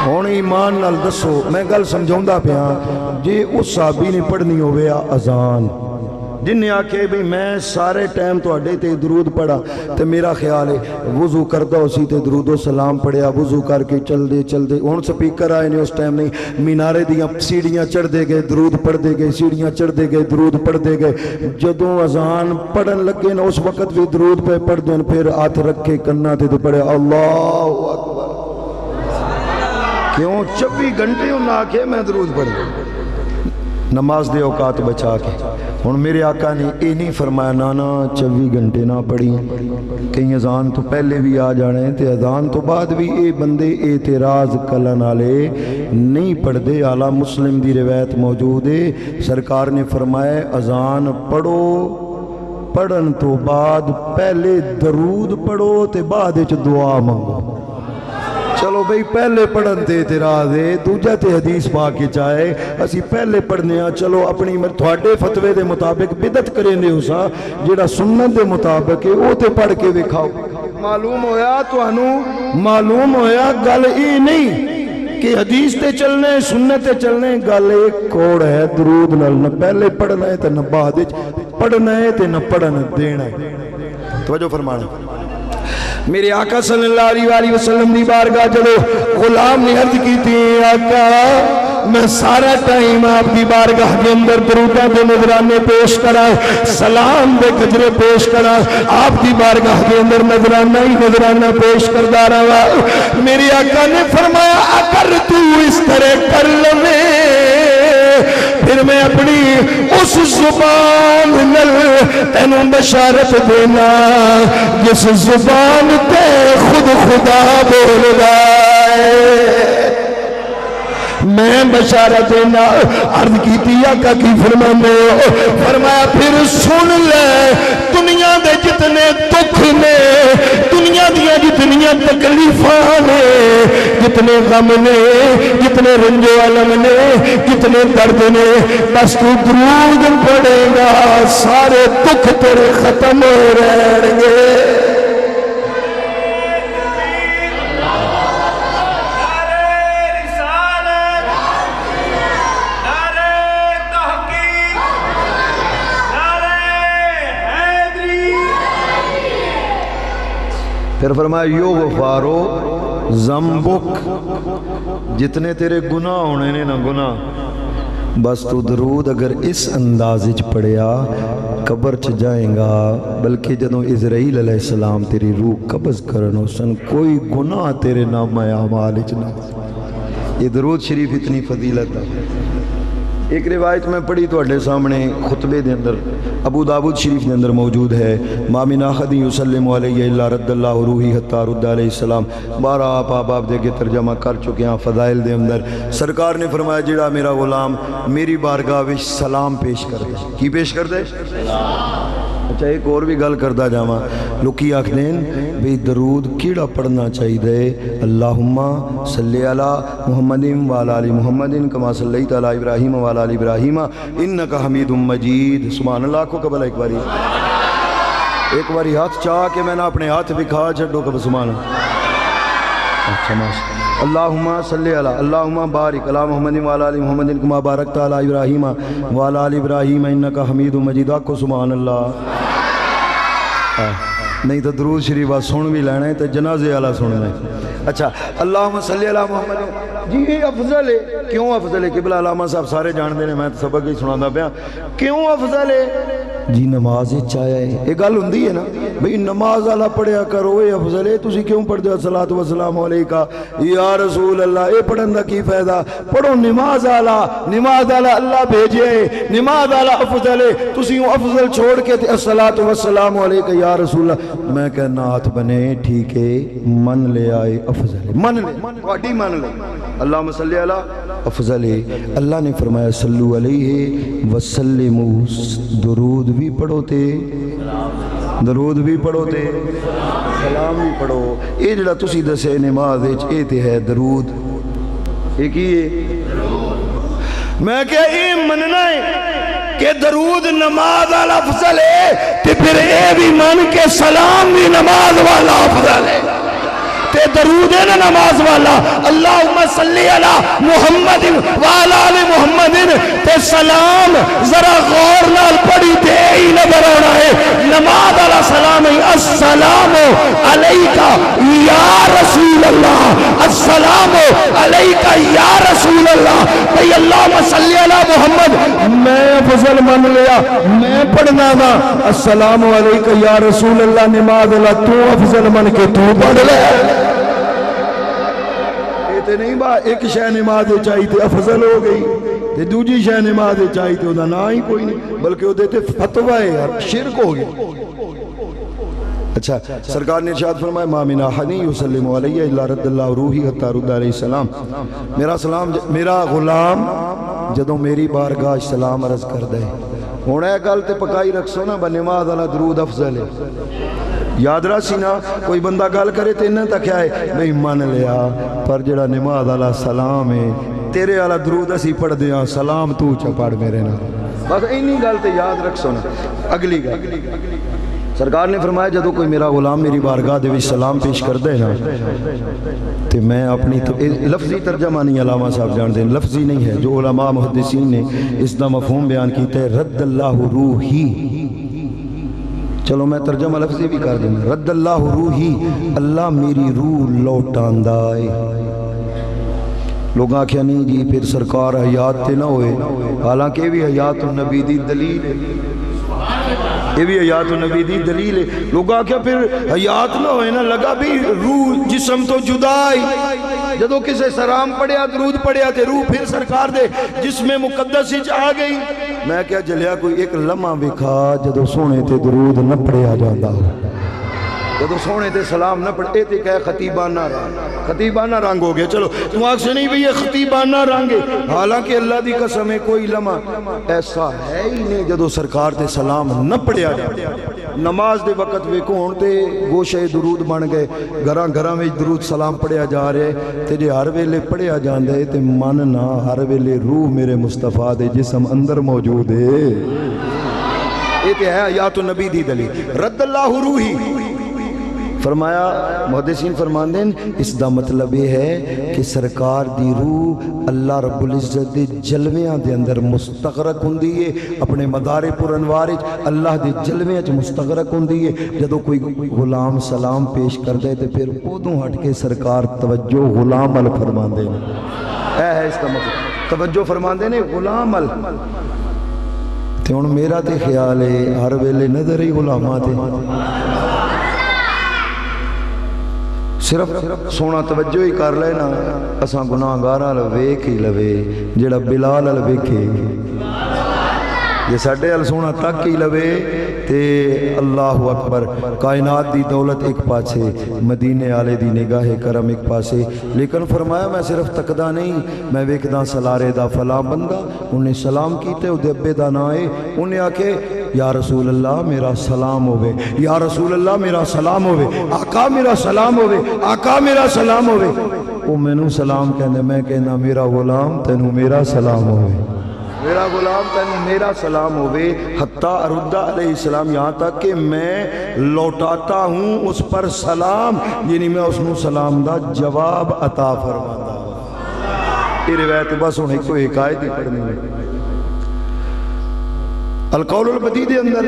ہن ایمان نال دسو میں گل سمجھاوندا پیا جے اس صحابی نے پڑھنی ہوے اذان جن نے آکھے بھی میں سارے ٹائم تواڈے تے درود پڑھا تے میرا خیال ہے وضو کردا اسی تے درود و سلام پڑھیا وضو کر کے چل دے ہن سپیکر آئے نے اس ٹائم نہیں مینارے دیاں سیڑھیاں چڑھ دے گئے درود پڑھ دے گئے سیڑھیاں چڑھ دے گئے درود پڑھ دے گئے جدوں اذان پڑھن لگے نا اس وقت بھی درود پہ پڑھ دین پھر ہاتھ رکھ کے کنا تے پڑھے اللہ اکبر. کیوں 24 گھنٹے انہاں آکھے میں درود پڑھ دوں نماز دے اوقات بچا کے. ہن میرے آقا نے یہ نہیں فرمایا نانا 24 گھنٹے نہ پڑھی کہیں اذان تو پہلے بھی آ جانے تے اذان تو بعد بھی اے بندے اعتراض کلن والے نہیں پڑھ دے. اعلیٰ مسلم دی روایت موجود ہے سرکار نے فرمایا اذان پڑھو پڑھن تو بعد پہلے درود پڑھو تے بعد وچ دعا منگو. چلو بھئی پہلے پڑھن تے اعتراض ہے دوجا تے حدیث پاک کے چاہے اسی پہلے پڑھنے ہاں چلو اپنی تھوڑے فتوے دے مطابق بدعت کریں دے ہو جیڑا سنت دے مطابق ہے وہ تے پڑھ کے دکھاؤ. معلوم ہویا تو معلوم ہویا گل ای نہیں کہ حدیث تے چلنے سنت تے چلنے گل ایک کوڑ ہے درود نہ پہلے پڑھنا ہے تے نہ بعد پڑھنا ہے تے نہ پڑھن دینا ہے. توجہ فرمانا میرے آقا صلی اللہ علیہ وسلم دی بارگاہ جدو غلام نے عرض کی تھی آقا میں سارا ٹائم آپ دی بارگاہ کے اندر دروداں دے نذرانے پیش کرا سلام دے گجرے پیش کرا آپ دی بارگاہ کے اندر نذرانہ پیش کردہ رہا. میرے آقا نے فرمایا اگر تو اس طرح کر لوے پھر میں اپنی اس زبان نل تینوں بشارت دینا جس زبان تے خود خدا بول رہا ہے. میں بشارت دینا عرض کی تیا کا کی فرمانے ہو فرمایا پھر سن لے دنیا دے جتنے دکھ نے دنیا دیا جتنیاں تکلیفاں نے جتنے غم نے جتنے رنج و علم نے جتنے درد نے بس تو درود پڑے گا سارے دکھ تیرے ختم ہو رہے گے. پھر فرمایا یو غفارو زمبک جتنے تیرے گناہ ہونے نے نا گناہ بس تو درود اگر اس اندازج پڑھیا قبر چ جائیں گا بلکہ جدوں اسرائیل علیہ السلام تیری روح قبض کرنو سن کوئی گناہ تیرے نام اعمال وچ نہ. یہ درود شریف اتنی فضیلت ہے. ایک روایت میں پڑھی توڑے سامنے خطبے دے اندر ابو داود شریف دے اندر موجود ہے ما من احد یسلم علیہ الا رد اللہ روحی حتی رد علیہ السلام. 12 آپ دے کے ترجمہ کر چکے ہیں فضائل دے اندر. سرکار نے فرمایا جڑا میرا غلام میری بارگاہ وچ سلام پیش کر دے کی پیش کر دے اچھا ایک اور بھی گل کردہ جاواں لوکی آکھ دین بھی درود کیڑا پڑھنا چاہیے اللہم صلی علی محمد وعلی آل محمد کما صلیت علی ابراہیم وعلی آل ابراہیم انکا حمید مجید. سبحان اللہ کو قبل ایک باری ہاتھ چاہ کے میں نے اپنے ہاتھ بکھا چھڑو کب سبحان اچھا ماشاء اللہم صلی علی اللہم بارک علی محمد وعلی آل محمد کما بارکت علی ابراہیم وعلی آل ابراہیم انکا حمید مجید. آکو سبحان اللہ. نہیں تو درود شریف سن بھی لینا ہے تو جنازے والا سننا ہے. اچھا اللہم صلی علی محمد جی یہ افضل ہے. کیوں افضل ہے؟ قبلہ علامہ صاحب سارے جان دے نے میں سبق ہی سنا پیا. کیوں افضل ہے جی نماز چاہیا ہے یہ گل ہوندی ہے نا بھئی نماز والا پڑھیا کرو یہ افضل ہے. تسی کیوں پڑھ دو الصلاۃ والسلام علیکہ یا رسول اللہ یہ پڑھن دا کی فائدہ؟ پڑھو نماز والا اللہ بھیجے نماز والا افضل ہے. تسی افضل چھوڑ کے الصلاۃ والسلام علیکہ یا رسول اللہ میں کہنا ہاتھ بنے ٹھیک ہے من لے آئے افضل ہے من لے تھوڑی من لے. اللہم صلی علی افضل ہے۔ اللہ نے فرمایا صلو علیہ وسلمو، درود بھی پڑھو تے درود بھی پڑھو تے سلام بھی پڑھو۔ یہ جڑا تسی دسے نماز اے تے ہے درود، یہ کی ہے؟ میں کیا یہ مننا ہے کہ درود نماز والا افضل ہے تے پھر اے بھی من کے سلام بھی نماز والا افضل ہے تے درود ہے نا نماز والا، اللہم صلی علی محمد وعلی آل محمد، تے سلام ذرا غور نال پڑھی تے ہی نظر آنا ہے نماز والا سلام ہے، السلام علیکہ یا رسول اللہ، السلام علیکہ یا رسول اللہ۔ بھئی اللہم صلی علی محمد میں افضل من لیا، میں پڑھنا نا السلام علیکہ یا رسول اللہ نماز اللہ، تو افضل من کے تو پڑھ لے نہیں با ایک شے نماز چاہی تے افضل ہو گئی تے دوجی شے نماز چاہی تے انہا نا ہی کوئی نہیں، بلکہ وہ دیتے فتوہ ہے یار، شرک ہو گیا۔ اچھا سرکار نے ارشاد فرمایا ما من احد یسلم علیہ الا رد اللہ روحی حتی رد علیہ السلام، میرا غلام جدوں میری بارگاہ سلام عرض کر دے ہونا ہے گل تے پکائی رکھسو نا بنماز والا درود افضل ہے۔ یاد رہا سی نا کوئی بندہ گل کرے تے انہیں تک ہے نہیں من لیا، پر جڑا نماز والا سلام ہے تیرے والا درود اسی پڑھ دیاں سلام تو پڑھ میرے نا، بس اینی گل تے یاد رکھ سونا۔ اگلی گل سرکار نے فرمایا جدو کوئی میرا غلام میری بارگاہ دے وچ سلام پیش کر دے نا تے میں اپنی لفظی ترجمہ نہیں علامہ صاحب جان دیں، لفظی نہیں ہے، جو علماء محدثین نے اس دا مفہوم بیان کیتا ہے رد اللہ روحی، چلو میں ترجمہ لفظی بھی کر دوں، رد اللہ روحی، اللہ میری روح لوٹاندا ہے۔ لوگ آکھیا نہیں جی پھر سرکار حیات تے نہ ہوئے، حالانکہ یہ بھی حیات النبی دی دلیل ہے، یہ بھی حیات النبی دی دلیل ہے۔ لوگ آکھیا پھر حیات نہ ہوئے نا، لگا بھی روح جسم تو جدائی، جدو کسے سلام پڑھیا درود پڑھیا تے روح پھر سرکار دے جسم مقدس ہی آ گئی۔ میں کیا جلیا کوئی ایک لمحہ بکھا جدو سونے تے درود نہ پڑھیا جاندہ ہو، جدو سونے تے سلام نہ پڑھے تے کہ خطیبانہ رنگ، خطیبانہ رنگ ہو گیا۔ چلو تم آگ سے نہیں بھی یہ خطیبانہ رنگ ہے، حالانکہ اللہ دی قسم ہے کوئی لمحہ ایسا ہے ہی نہیں جدو سرکار تے سلام نہ پڑھیا جاندہ۔ نماز دے وقت ویکو ہون تے گوشہ درود بن گئے، گھران گھران میں درود سلام پڑھیا جا رہے تے جے ہر ویلے پڑھیا جاندہ ہے تے من نہ ہر ویلے روح میرے مصطفیٰ دے جسم اندر موجود ہے۔ یہ تے ہے حیات النبی دی دلیل، رد اللہ روحی۔ فرمایا محدثین فرماندیں اس دا مطلب یہ ہے کہ سرکار دی روح اللہ رب العزت دے جلویاں دے اندر مستغرق ہوندی ہے، اپنے مدار پر انوارج اللہ دے جلویاں چ مستغرق ہوندی ہے۔ جدو کوئی غلام سلام پیش کر دے تے پھر ادوں ہٹ کے سرکار توجہ غلام ال فرماندے اے ہے اس کا مطلب، توجہ فرماندے نے غلام ال۔ تے ہن میرا تے خیال ہے ہر ویلے نظر ہی غلاماں تے صرف سونا توجہ ہی کر لے نا، اساں گناہگاراں ال ویکھ ہی لوے جڑا بلال ال ویکھے، یہ ساڈے ال سونا تک ہی لوے تے اللہ اکبر۔ کائنات دی دولت ایک پاسے، مدینے والے دی نگاہ کرم ایک پاسے، لیکن فرمایا میں صرف تکدا نہیں، میں ویکھدا سلارے دا فلاں بندہ، انہیں سلام کیتے اودے ابے دا نا ہے، انہیں آکے یا رسول اللہ میرا سلام ہوئے، یا رسول اللہ میرا سلام ہوئے، آقا میرا سلام ہوئے، آقا میرا سلام ہوئے۔ وہ میں نو سلام کہنے، میں کہنا میرا غلام تینو میرا سلام ہوئے، میرا غلام تینو میرا سلام ہوئے، حتیٰ اردہ علیہ السلام، یہاں تک کہ میں لوٹاتا ہوں اس پر سلام، یعنی میں اس نو سلام دا جواب عطا فرماتا ہوں۔ یہ روایت بس ہونے کو ایک آیت ہی پڑھنے میں القول البدی دے اندر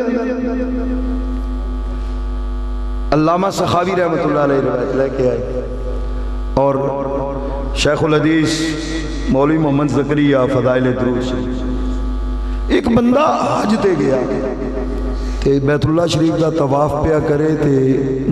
علامہ سخاوی رحمۃ اللہ علیہ روایت لے کے آئے، اور شیخ الحدیث مولوی محمد زکریا فضائل درود شریف۔ ایک بندہ حج تے گیا، تے بیت اللہ شریف دا طواف پیا کرے تے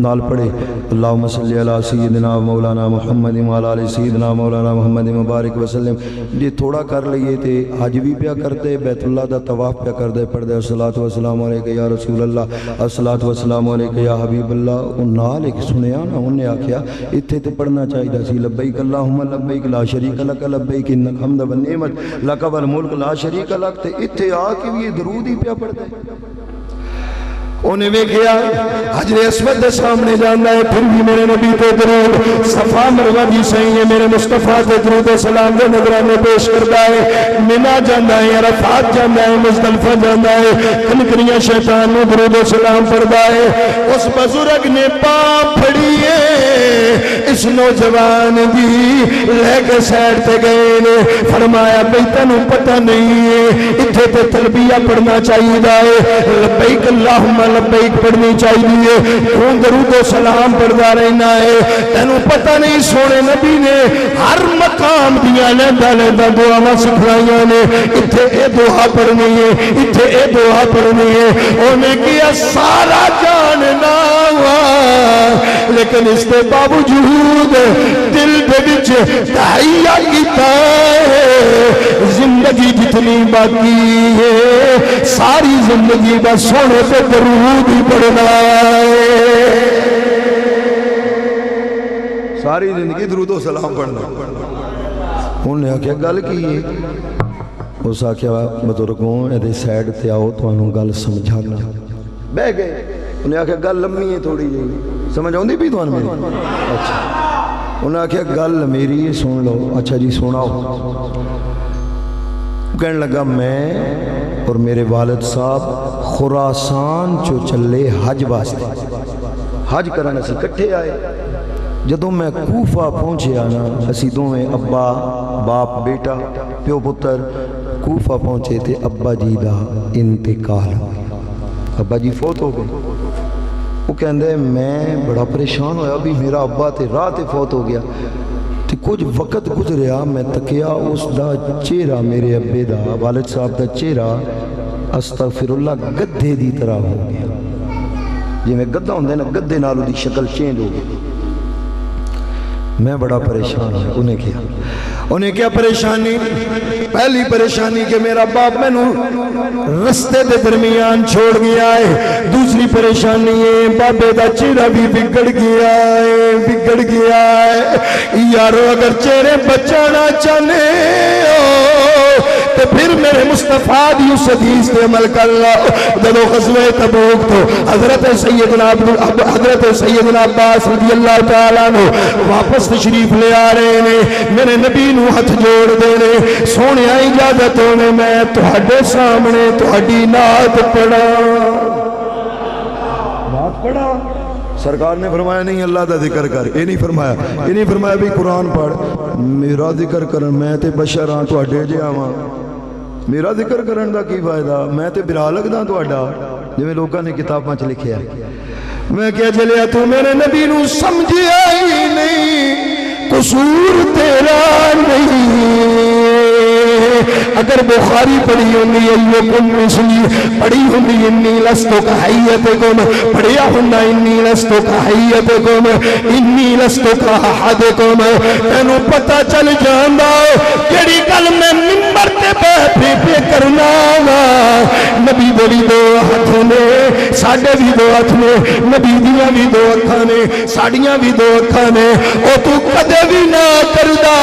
نال پڑھے اللہم صلی علی سیدنا مولانا محمد وعلی آل سیدنا مولانا محمد مبارک وسلم. جی تھوڑا کر لئیے تے حج بھی پیا کرتے بیت اللہ دا طواف پیا کردے پڑھ دے الصلاۃ والسلام علیکہ یا رسول اللہ الصلاۃ والسلام علیکہ یا حبیب اللہ. وہ نال ایک سنیا نا انہیں آکھیا اتھے تے پڑھنا چاہیے سی لبیک اللہم لبیک لا شریک لک لبیک ان الحمد والنعمت لک والملک لا شریک لک. تے اتھے آ کے بھی یہ درود ہی پیا پڑھ دے. انہیں ویکھیا حجر اسود دے سامنے جانا ہے پھر بھی میرے نبی تے درود صفا مروہ دی صحیح ہے میرے مصطفیٰ تے درود و سلام دے نظرانے پیش کرتا ہے. منا جانا ہے عرفات جانا ہے مزدلفہ جانا ہے کنکریاں شیطان نے درود و سلام پڑھتا ہے. اس بزرگ نے پاں پھڑی ہے اس نوجوان دی لے کے سیڈ تے گئے نے فرمایا بھئی تنوں پتہ نہیں ہے اتھے تے تلبیہ پڑھنا چاہیے ہے لبیک اللہم لبیک پڑھنی چاہیے کون درود و سلام پڑھتا رہنا ہے. تینوں پتہ نہیں سونے نبی نے ہر مقام دیا لیندہ لیندہ دعا سکھائیاں نے اتھے اے دعا پڑھنی ہے اتھے اے دعا پڑھنی ہے. انہیں کیا سارا جاننا ہوا لیکن اس کے باوجود دل دے وچ تحیہ کیتا ہے زندگی جتنی باقی ہے ساری زندگی بس سونے پہ درود ہی پڑھنا ہے ساری زندگی درود و سلام پڑھنا. انہیں کیا گل کی ہے اس آکھیا بزرگوں ایدے سیڈ تے آؤ تو انہوں گل سمجھانا بہ گئے. انہیں آکھیا گل لمحی ہے تھوڑی جی سمجھ آؤں دی بھی تو انہوں میری اچھا انہیں آکھیا گل میری سن لو اچھا جی سناؤ. کہنے لگا میں اور میرے والد صاحب خراسان چو چلے حج واسطے حج کرنے سے کٹھے آئے. جدوں میں کوفہ پہنچے آنا اسی دوویں ابا باپ بیٹا پیو پتر کوفہ پہنچے تھے. ابا جی دا انتقال ابا جی فوت ہو گئے. وہ کہندے میں بڑا پریشان ہویا بھی میرا ابا تے راہ تے فوت ہو گیا تے کچھ وقت گزریا میں تکیا اس دا چہرہ میرے ابے دا والد صاحب دا چہرہ استغفر اللہ گدھے دی طرح ہو گیا جی میں گدھا ہوندے نا گدھے نالو دی شکل چینج ہو گئی. میں بڑا پریشان ہوں. انہیں کیا پریشانی پہلی پریشانی کہ میرا باپ میں نو رستے دے درمیان چھوڑ گیا ہے. دوسری پریشانی ہے بابے دا چہرہ بھی بگڑ گیا ہے یارو اگر چہرے بچانا چاہنے تو پھر میرے مصطفیٰ دی اس حدیث تے عمل کر لو. جدو غزوہ تبوک تو حضرت سیدنا عباس رضی اللہ تعالیٰ عنہ واپس تشریف لے آ رہے نے میرے نبی نو ہاتھ جوڑ دینے سونے اجازت ہونے میں تہاڈے سامنے تہاڈی نعت پڑھا. سرکار نے فرمایا نہیں اللہ دا ذکر کر. یہ نہیں فرمایا بھی قرآن پڑھ میرا ذکر کرن میں تے بشر ہاں تہاڈے جے آواں میرا ذکر کرن دا کی فائدہ میں تے برا لگدا تہاڈا جویں لوکاں نے کتاباں چ لکھیا ہے. میں کیا چلیا تو میرے نبی نو سمجھیا ہی نہیں قصور تیرا نہیں. اگر بخاری پڑھی ہوندی ایوکم مسلی پڑھی ہوندی انی لستو کا حیتکم پڑھیا ہوندہ انی لستو کا حیتکم انی لستو کا حدکم تینو پتہ چل جاندہ کیڑی گل میں ممبر تے پہ کرنا نبی دلی دو ہاتھ نے ساڑھے بھی دو ہاتھ نے نبی دیاں بھی دو اکھاں نے ساڑھیاں بھی دو اکھاں نے او تو کدے بھی نہ کردہ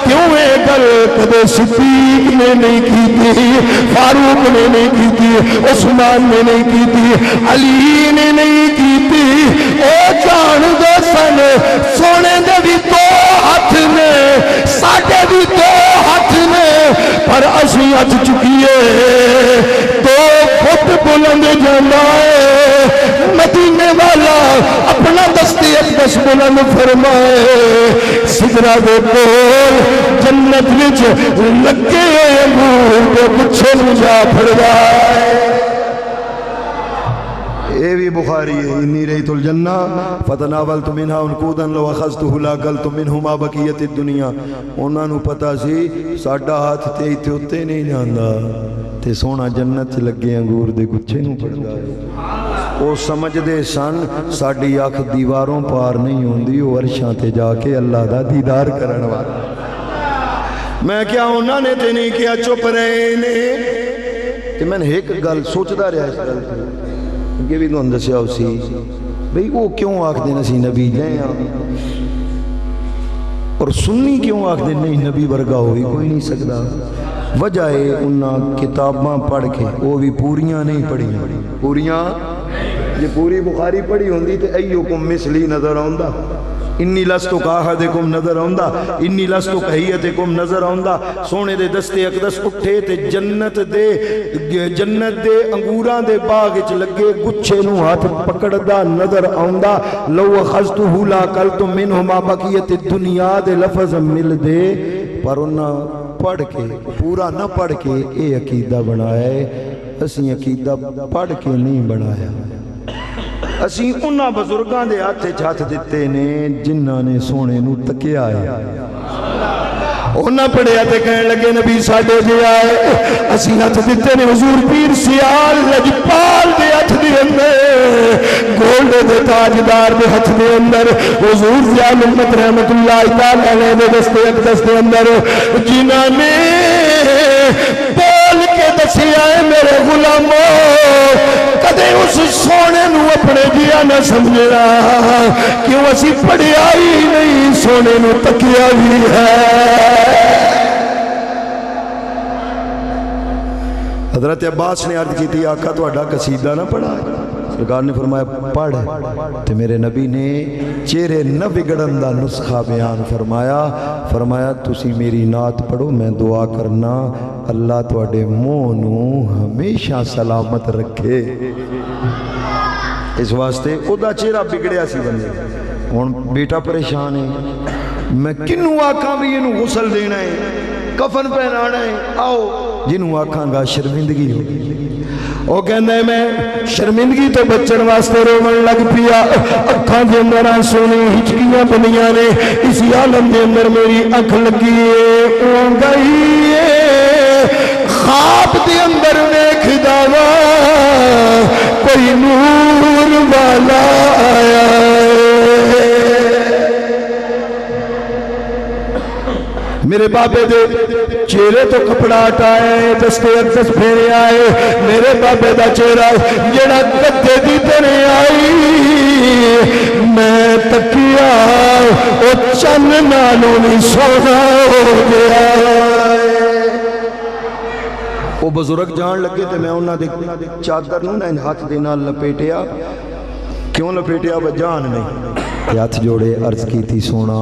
کیوں اے گل کدے صدیق نے نہیں کی تھی فاروق نے نہیں کی تھی عثمان نے نہیں کی تھی علی نے نہیں کی تھی. او جان دو سن سونے دے بھی دو ہاتھ نے ساڑھے بھی دو ہاتھ نے پر اسی ہاتھ چکیے دو فٹ بلند جانا ہے. مدینے والا اپنا دستی اقدس بلند فرمائے سدرہ دے بول جنت وچ لگے انگور دے پچھے نجا پھڑ گئے. اے بھی بخاری ہے، انی ریت الجنہ فتناولت منہا انقودا لو اخذتہ لاکلت منہ ما بقیت الدنیا. انہاں نو پتا سی ساڈا ہاتھ تے تے اتے نہیں جاندا تے سونا جنت لگے انگور دے گچھے نو پڑدا ہے. وہ سمجھ دے سن ساڈی اکھ دیواروں پار نہیں ہوندی، وہ عرشاں تے جا کے اللہ دا دیدار کرن والا. میں کیا انہاں نے تے نہیں کیا چپ رہے نے کہ میں نے ایک گل سوچدا رہا اس گل تے کہ بھی توں دسیا اسی بھئی وہ کیوں آکھدے نسی نبی لیں اور سنی کیوں آکھدے نہیں نبی ورگا ہوئی کوئی نہیں سکدا. وجہ ہے انہاں کتاباں پڑھ کے وہ بھی پوریاں نہیں پڑھیاں. پوریاں یہ پوری بخاری پڑھی ہوندی تے ایوکم مثلی نظر آندا، انی لستو کاہدکم نظر آندا، انی لستو کہیتکم نظر آندا. سونے دے دستے اقدس اٹھے تے جنت دے انگوراں دے باغ وچ لگے گچھے نو ہاتھ پکڑدا نظر آندا. لو اخذتہ لاکلت منہ ما بقیت الدنیا دے لفظ مل دے پر انہاں پڑھ کے پورا نہ پڑھ کے اے عقیدہ بنایا ہے. اسی عقیدہ پڑھ کے نہیں بنایا، اسی انہاں بزرگاں دے ہاتھ ہاتھ دیتے نے جنہاں نے سونے نو تکیا ہے. انہاں پڑھیا تے کہنے لگے نبی ساڈے جے آئے. اسی ہاتھ دیتے نے حضور پیر سیال لجپال دے ہاتھ دے اندر، گولڈ دے تاجدار دے ہاتھ دے اندر، حضور زیال امت رحمت اللہ تعالی علیہ دے دستے اقدس دے اندر، جنہاں نے بول کے دسیا ہے میرے غلاموں کدے اس سونے نو اپنے جیا نہ سمجھنا، کیوں اسی پڑھیا ہی نہیں سونے نو تکیا بھی ہے. حضرت عباس نے عرض کی تھی آقا تو اڈا قصیدہ نہ پڑھا. سرکار نے فرمایا پڑھ، تو میرے نبی نے چہرے نہ بگڑن دا نسخہ بیان فرمایا تسی میری نعت پڑھو میں دعا کرنا اللہ تواڈے منہ نو ہمیشہ سلامت رکھے. اس واسطے او دا چہرہ بگڑیا سی بندے. ہن بیٹا پریشان ہے، میں کنوں آکھاں بھی اینوں غسل دینا ہے کفن پہنانا ہے، آؤ جنوں آکھاں گا شرمندگی ہوگی. وہ کہندہ ہے میں شرمندگی تو بچن واسطے رومن لگ پیا، اکھاں دے اندر آنسونے ہچکیاں بنیاں نے، اسی عالم دے اندر میری اکھ لگی ہے اون گئی ہے. خواب دے اندر نیک دعویٰ کوئی نور والا آیا ہے. میرے بابے دے چہرے تو کپڑا ہٹائے دستے اقدس پھیرے آئے، میرے بابے دا چہرہ جڑا گدے دی طرح آئی میں تکیا او چن نالوں نہیں سونا ہو گیا. وہ بزرگ جان لگے تے میں انہاں دے چادر نو نہ ہاتھ دے نال لپیٹیا. کیوں لپیٹیا؟ وہ جان نہیں. ہاتھ جوڑے عرض کی تھی سونا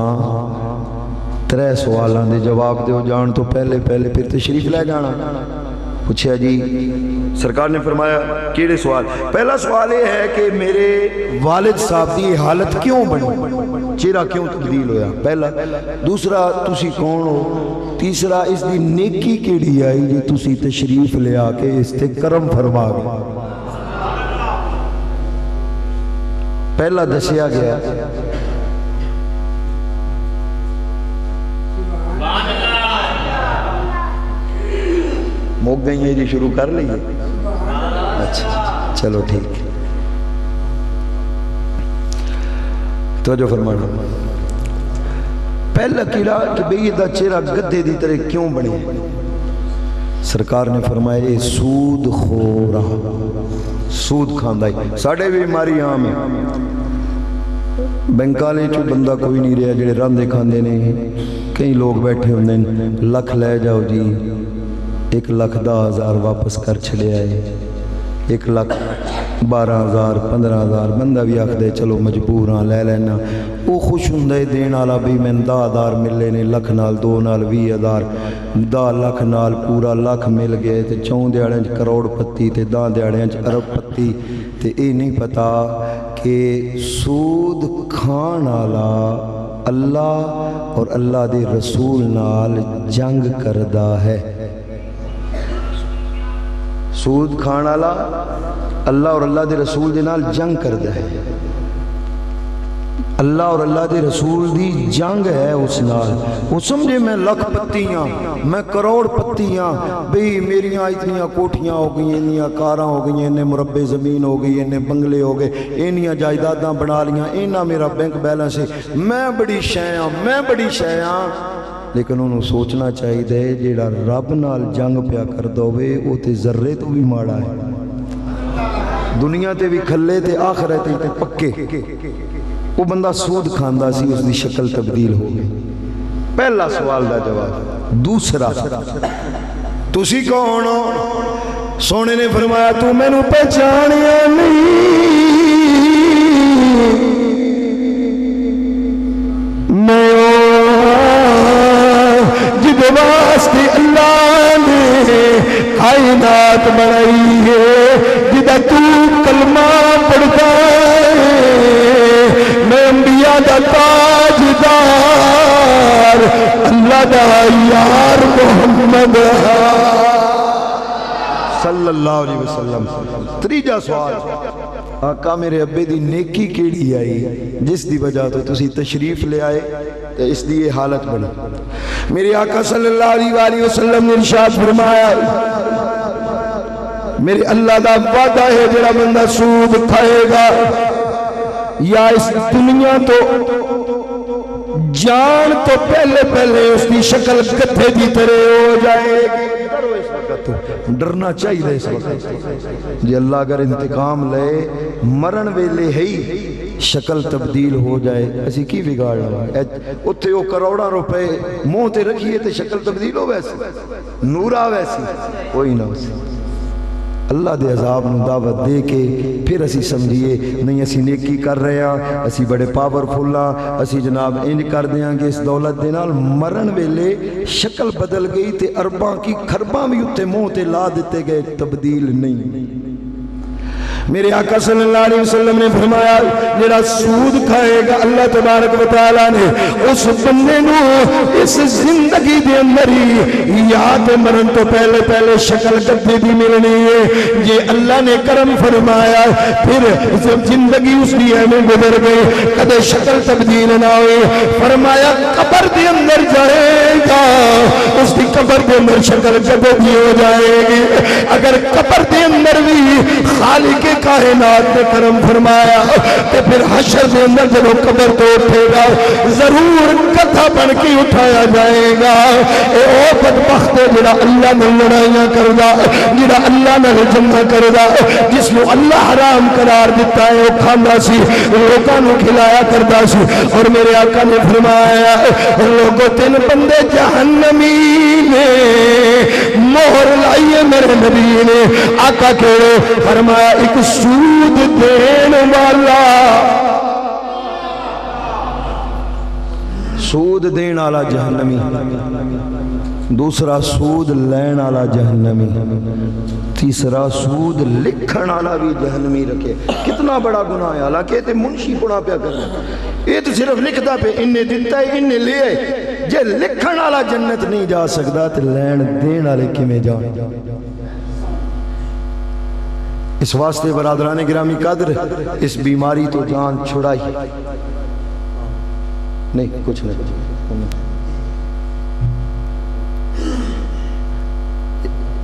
3 سوالان دے جواب دیو جان تو پہلے پھر تشریف لے جانا. پوچھا جی، سرکار نے فرمایا کیڑے سوال؟ پہلا سوال یہ ہے کہ میرے والد صاحب دی حالت کیوں بنی، چہرہ کیوں تبدیل ہویا؟ پہلا. دوسرا تسی کون ہو؟ تیسرا اس دی نیکی کیڑی آئی جی تسی تشریف لے آ کے اس تے کرم فرما گئے. پہلا دسیا گیا موک گئی ہے جی، شروع کر لئیے. اچھا چلو ٹھیک. توجہ فرمانا. پہلا کیڑا کہ بھئی دا چہرہ گدے دی طرح کیوں بنے؟ سرکار نے فرمایا یہ سود خورا، سود کھاندہ ہی. ساڑھے بھی ہماری عام ہے، بینکالے چو بندہ کوئی نہیں رہا جڑے راندے کھاندے نہیں. کئی لوگ بیٹھے ہوندے لکھ لے جاؤ جی 1,10,000 واپس کر چھڑے آئے، 1,12,000 15,000 بندہ بھی آکھ دے چلو مجبور ہاں لے لینا. وہ خوش ہوندے دین والا بھی میں 10,000 ملے نے، لکھ نال 2 نال 20,000، 10 لکھ نال پورا لکھ مل گئے تے 4 دیاڑیاں کروڑ پتی تے 10 دیاڑیاں ارب پتی. تے اے نہیں پتا کہ سود کھان والا اللہ اور اللہ دے رسول نال جنگ کردہ ہے. سود کھان والا اللہ اور اللہ دے رسول دے نال جنگ کردا ہے، اللہ اور اللہ دے رسول دی جنگ ہے اس نال۔ وہ سمجھے میں لکھ پتیاں، میں کروڑ پتیاں، بھئی میریاں اتنیاں کوٹھیاں ہو گئی، انیاں کاراں ہو گئی، انہیں مربع زمین ہو گئی، انہیں بنگلے ہو گئے، انیاں جائیداداں بنا لیاں، اینا میرا بینک بیلنس ہے، میں بڑی شیاں، میں بڑی شیاں۔ لیکن انہوں سوچنا چاہیے جیڑا رب نال جنگ پیا کر دوے وہ تے ذرے تو بھی ماڑا ہے، دنیا تے بھی کھلے تے آخرت تے پکے۔ وہ بندہ سود کھاندا سی، اس دی شکل تبدیل ہو گئی۔ پہلا سوال دا جواب۔ دوسرا، تسی کون ہو؟ سونے نے فرمایا تو مینوں پہچانیا نہیں، میں جد واسطے اللہ نے کائنات بنائی ہے، جدہ تو کلمہ پڑھتا ہے، میں انبیاء دا تاجدار اللہ دا یار محمد صلی اللہ علیہ وسلم۔ تریجا سوال، آقا میرے ابے دی نیکی کیڑی آئی جس دی وجہ تو تسی تشریف لے آئے تے اس دی یہ حالت بنی؟ میرے آقا صلی اللہ علیہ وسلم نے ارشاد فرمایا، میرے اللہ دا وعدہ ہے جڑا بندہ سود کھائے گا یا اس دنیا تو جان تو پہلے اس کی شکل گدھے دی طرح ہو جائے گی۔ ڈرنا چاہیے اس وقت جی اللہ اگر انتقام لے مرن ویلے ہی شکل تبدیل ہو جائے اسی کی بگاڑ ہے؟ اتھے وہ کروڑا روپے منہ تے رکھیے تے شکل تبدیل ہو ویسی نورا ویسی کوئی نہ ہو سی۔ اللہ دے عذاب نو دعوت دے کے پھر اسی سمجھیے نہیں اسی نیکی کر رہے ہیں، اسی بڑے پاورفل ہیں، اسی جناب انج کر دیاں کہ اس دولت دے نال مرن ویلے شکل بدل گئی تے ارباں کی خرباں بھی اتنے منہ تے لا دیتے گئے، تبدیل نہیں۔ میرے آقا صلی اللہ علیہ وسلم نے فرمایا جڑا سود کھائے گا اللہ تبارک و تعالیٰ نے اس بندے نو اس زندگی دے اندر ہی یاد مرن تو پہلے شکل گدھے بھی ملنی ہے۔ یہ اللہ نے کرم فرمایا پھر زندگی اس کی ایویں گزر گئی کدے شکل تبدیل نہ ہوئی، فرمایا قبر دے اندر جائے گا اس کی قبر دے اندر شکل گدھے بھی ہو جائے گی۔ اگر قبر دے اندر بھی خالق کائنات نے کرم فرمایا تو پھر حشر دے اندر جب قبر تو اٹھے گا ضرور کتھا بن کے اٹھایا جائے گا۔ اے او بدبخت جڑا اللہ نے لڑائیاں کردا، جڑا اللہ نے جنگ کردا، جس کو اللہ حرام قرار دیتا ہے وہ کھاندا سی، لوکاں نو کھلایا کردا سی۔ اور میرے آقا نے فرمایا لوگوں تین بندے جہنمی نے مہر لائیے میرے نبی نے۔ آقا کہو فرمایا ایک سود دین والا، سود دین والا جہنمی، دوسرا سود لین والا جہنمی، تیسرا سود لکھن والا بھی جہنمی رکھے۔ کتنا بڑا گناہ ہے، حالانکہ تے منشی پڑا پیا کرنا، یہ تو صرف لکھتا پہ انہیں دیتا ہے انہیں لے آئے۔ جے لکھن والا جنت نہیں جا سکتا تو لین دین والے کیویں جان؟ اس واسطے برادران گرامی قدر اس بیماری تو جان چھڑائی نہیں، کچھ نہیں،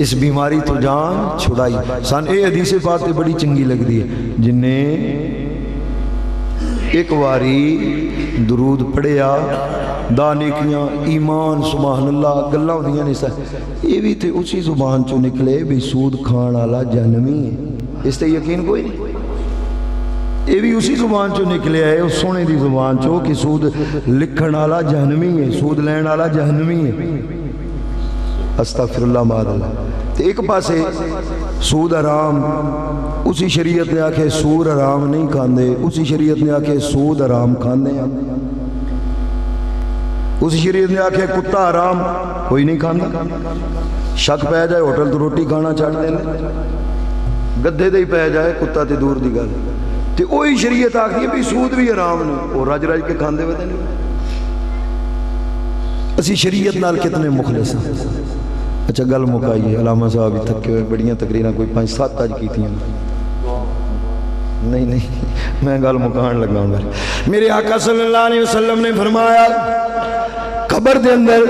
اس بیماری تو جان چھڑائی۔ سان اے حدیث پاک تے بڑی چنگی لگ دی ہے، جنہیں ایک واری درود پڑھیا دا نیکیاں ایمان سبحان اللہ گلاں ہوندیاں نہیں سا، یہ بھی تے اسی زبان چوں نکلے بھی سود کھان والا جہنمی ہے، اس تے یقین کوئی نہیں۔ یہ بھی اسی زبان چوں نکلے ہے اس سونے دی زبان چوں کہ سود لکھن والا جہنمی ہے، سود لین والا جہنمی ہے۔ استغفر اللہ معاذ اللہ۔ تو ایک پاسے سود حرام، اسی شریعت نے آکھے سود حرام نہیں کھاندے، اسی شریعت نے آکھے سود حرام کھاندے ہیں، اسی شریعت نے آکھے کتا حرام کوئی نہیں کھانا، شک پہ جائے ہوٹل تو روٹی کھانا چھاڑ دیں، گدھے دے ہی پہ جائے کتا تے دور دی گل، تے وہی شریعت آکھی بھی سود بھی حرام نہیں، اور رج رج کے کھاندے ہوئے نہیں۔ اسی شریعت نال کتنے مخلص ہیں۔ اچھا گل مکائیے، علامہ صاحب تھکے ہوئے بڑیاں تقریراں کوئی 5-7 آج کی تھیں، نہیں نہیں میں گل مکان لگا ہوں. میرے آقا صلی اللہ علیہ وسلم نے فرمایا قبر دے اندر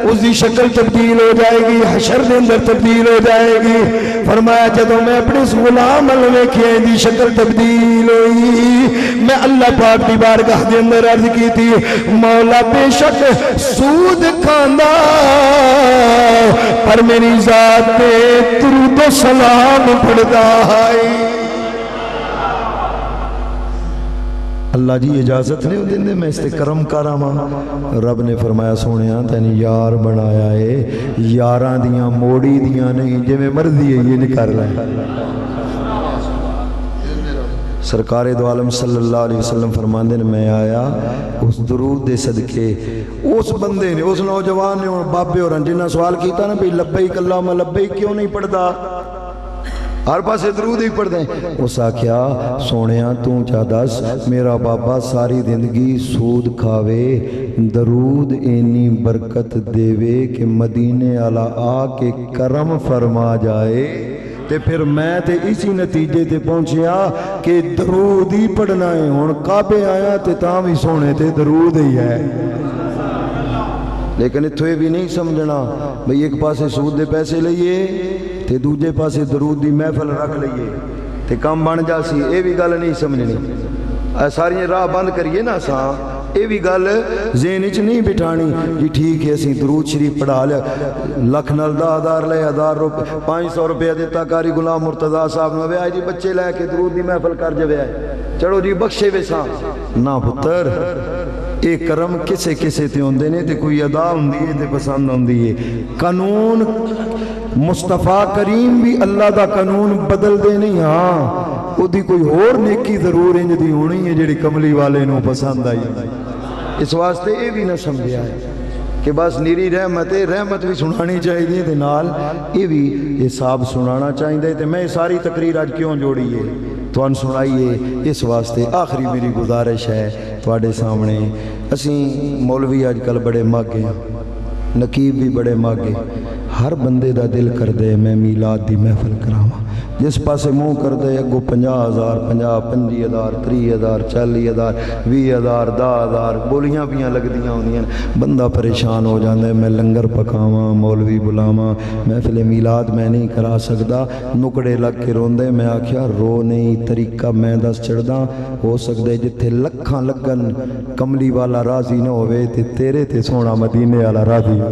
اس دی شکل تبدیل ہو جائے گی, حشر دے اندر تبدیل ہو جائے گی. فرمایا جدوں میں اپنے اس غلام ال ویکھیا دی شکل تبدیل ہوئی, میں اللہ پاک دی بارگاہ دے اندر عرض کی تھی مولا بے شک سود کھاندا پر میری ذات پہ درود و سلام پڑھدا ہے. اللہ جی اجازت نہیں دیں دے میں اس تے کرم کراما. رب نے فرمایا سونیاں تینی یار بنایا ہے, یاراں دیاں موڑی دیاں نہیں, جے میں مرضی ہے یہ نہیں کر رہے. سرکار دو عالم صلی اللہ علیہ وسلم فرماندے نے میں آیا اس درود دے صدقے اس بندے نے, اس نوجوان نے بابے اور جنہ سوال کیتا نا بھی لبیک اللہم لبیک کیوں نہیں پڑھدا, ہر پاسے درود ہی پڑھ دیں. اس آکھیا سونیاں توں چا دس میرا بابا ساری زندگی سود کھاوے, درود اینی برکت دیوے کہ مدینے والا آ کے کرم فرما جائے, تے پھر میں تے اسی نتیجے تے پہنچیا کہ درود ہی پڑھنا ہے. ہن کعبے آیا تے تاں بھی سونے تے درود ہی ہے. لیکن اتھوے بھی نہیں سمجھنا بھئی ایک پاسے سود دے پیسے لئیے تے دوجے پاسے درود دی محفل رکھ لئیے تے کام بن جا سی. اے بھی گل نہیں سمجھنی, ساری راہ بند کریے نا ساں, اے بھی گل ذہن وچ نہیں بٹھانی جی ٹھیک ہے اسی درود شریف پڑھا لیا, لکھ نال 10,000 لے 1000 روپے 500 روپے دیتا کاری غلام مرتضی صاحب نے وے جی بچے لے کے درود دی محفل کر جوے چلو جی بخشے وے ساں. نہ پتر اے کرم کسے کسے تے ہوندے نے تے کوئی ادا ہوندی ہے تے پسند ہوندی ہے. قانون مصطفیٰ کریم بھی اللہ دا قانون بدل دے نہیں, ہاں او دی کوئی اور نیکی ضرور انج دی ہونی ہے جڑی کملی والے نو پسند آئی. اس واسطے اے بھی نہ سمجھیا ہے کہ بس نیری رحمت ہے, رحمت بھی سنانی چاہیے تے نال اے بھی حساب سنانا چاہیے. تے میں ساری تقریر اج کیوں جوڑی ہے توان سنائیے اس واسطے. آخری میری گزارش ہے تواڈے سامنے, اسیں مولوی اج کل بڑے ماگے ہیں, نقیب بھی بڑے ماگے, ہر بندے دا دل کر دے میں میلاد دی محفل کراواں, جس پاسے منہ کر دے اگو 50,000 50,000 30,000 40,000 20,000 10,000 بولیاں پیاں لگ دیاں ہوندیاں. بندہ پریشان ہو جاندے میں لنگر پکاواں مولوی بلاواں محفل میلاد میں نہیں کرا سکدا. نکڑے لگ کے روندے, میں آکھیا رو نہیں, طریقہ میں دس چڑھدا. ہو سکدے جتھے لکھاں لگن کملی والا راضی نہ ہوئے تے تیرے تے سونا مدینے والا راضی ہو.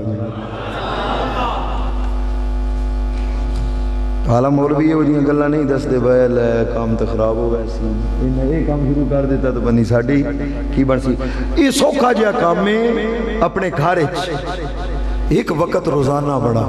حالا مولوی ہو جیاں گلہ نہیں دس دے بھائی لے کام تو خراب ہو گئے سی, انہیں یہ کام شروع کر دیتا تو بنی ساڑی کی بن سی. یہ سوکھا جا کام میں اپنے گھارے ایک وقت روزانہ بڑا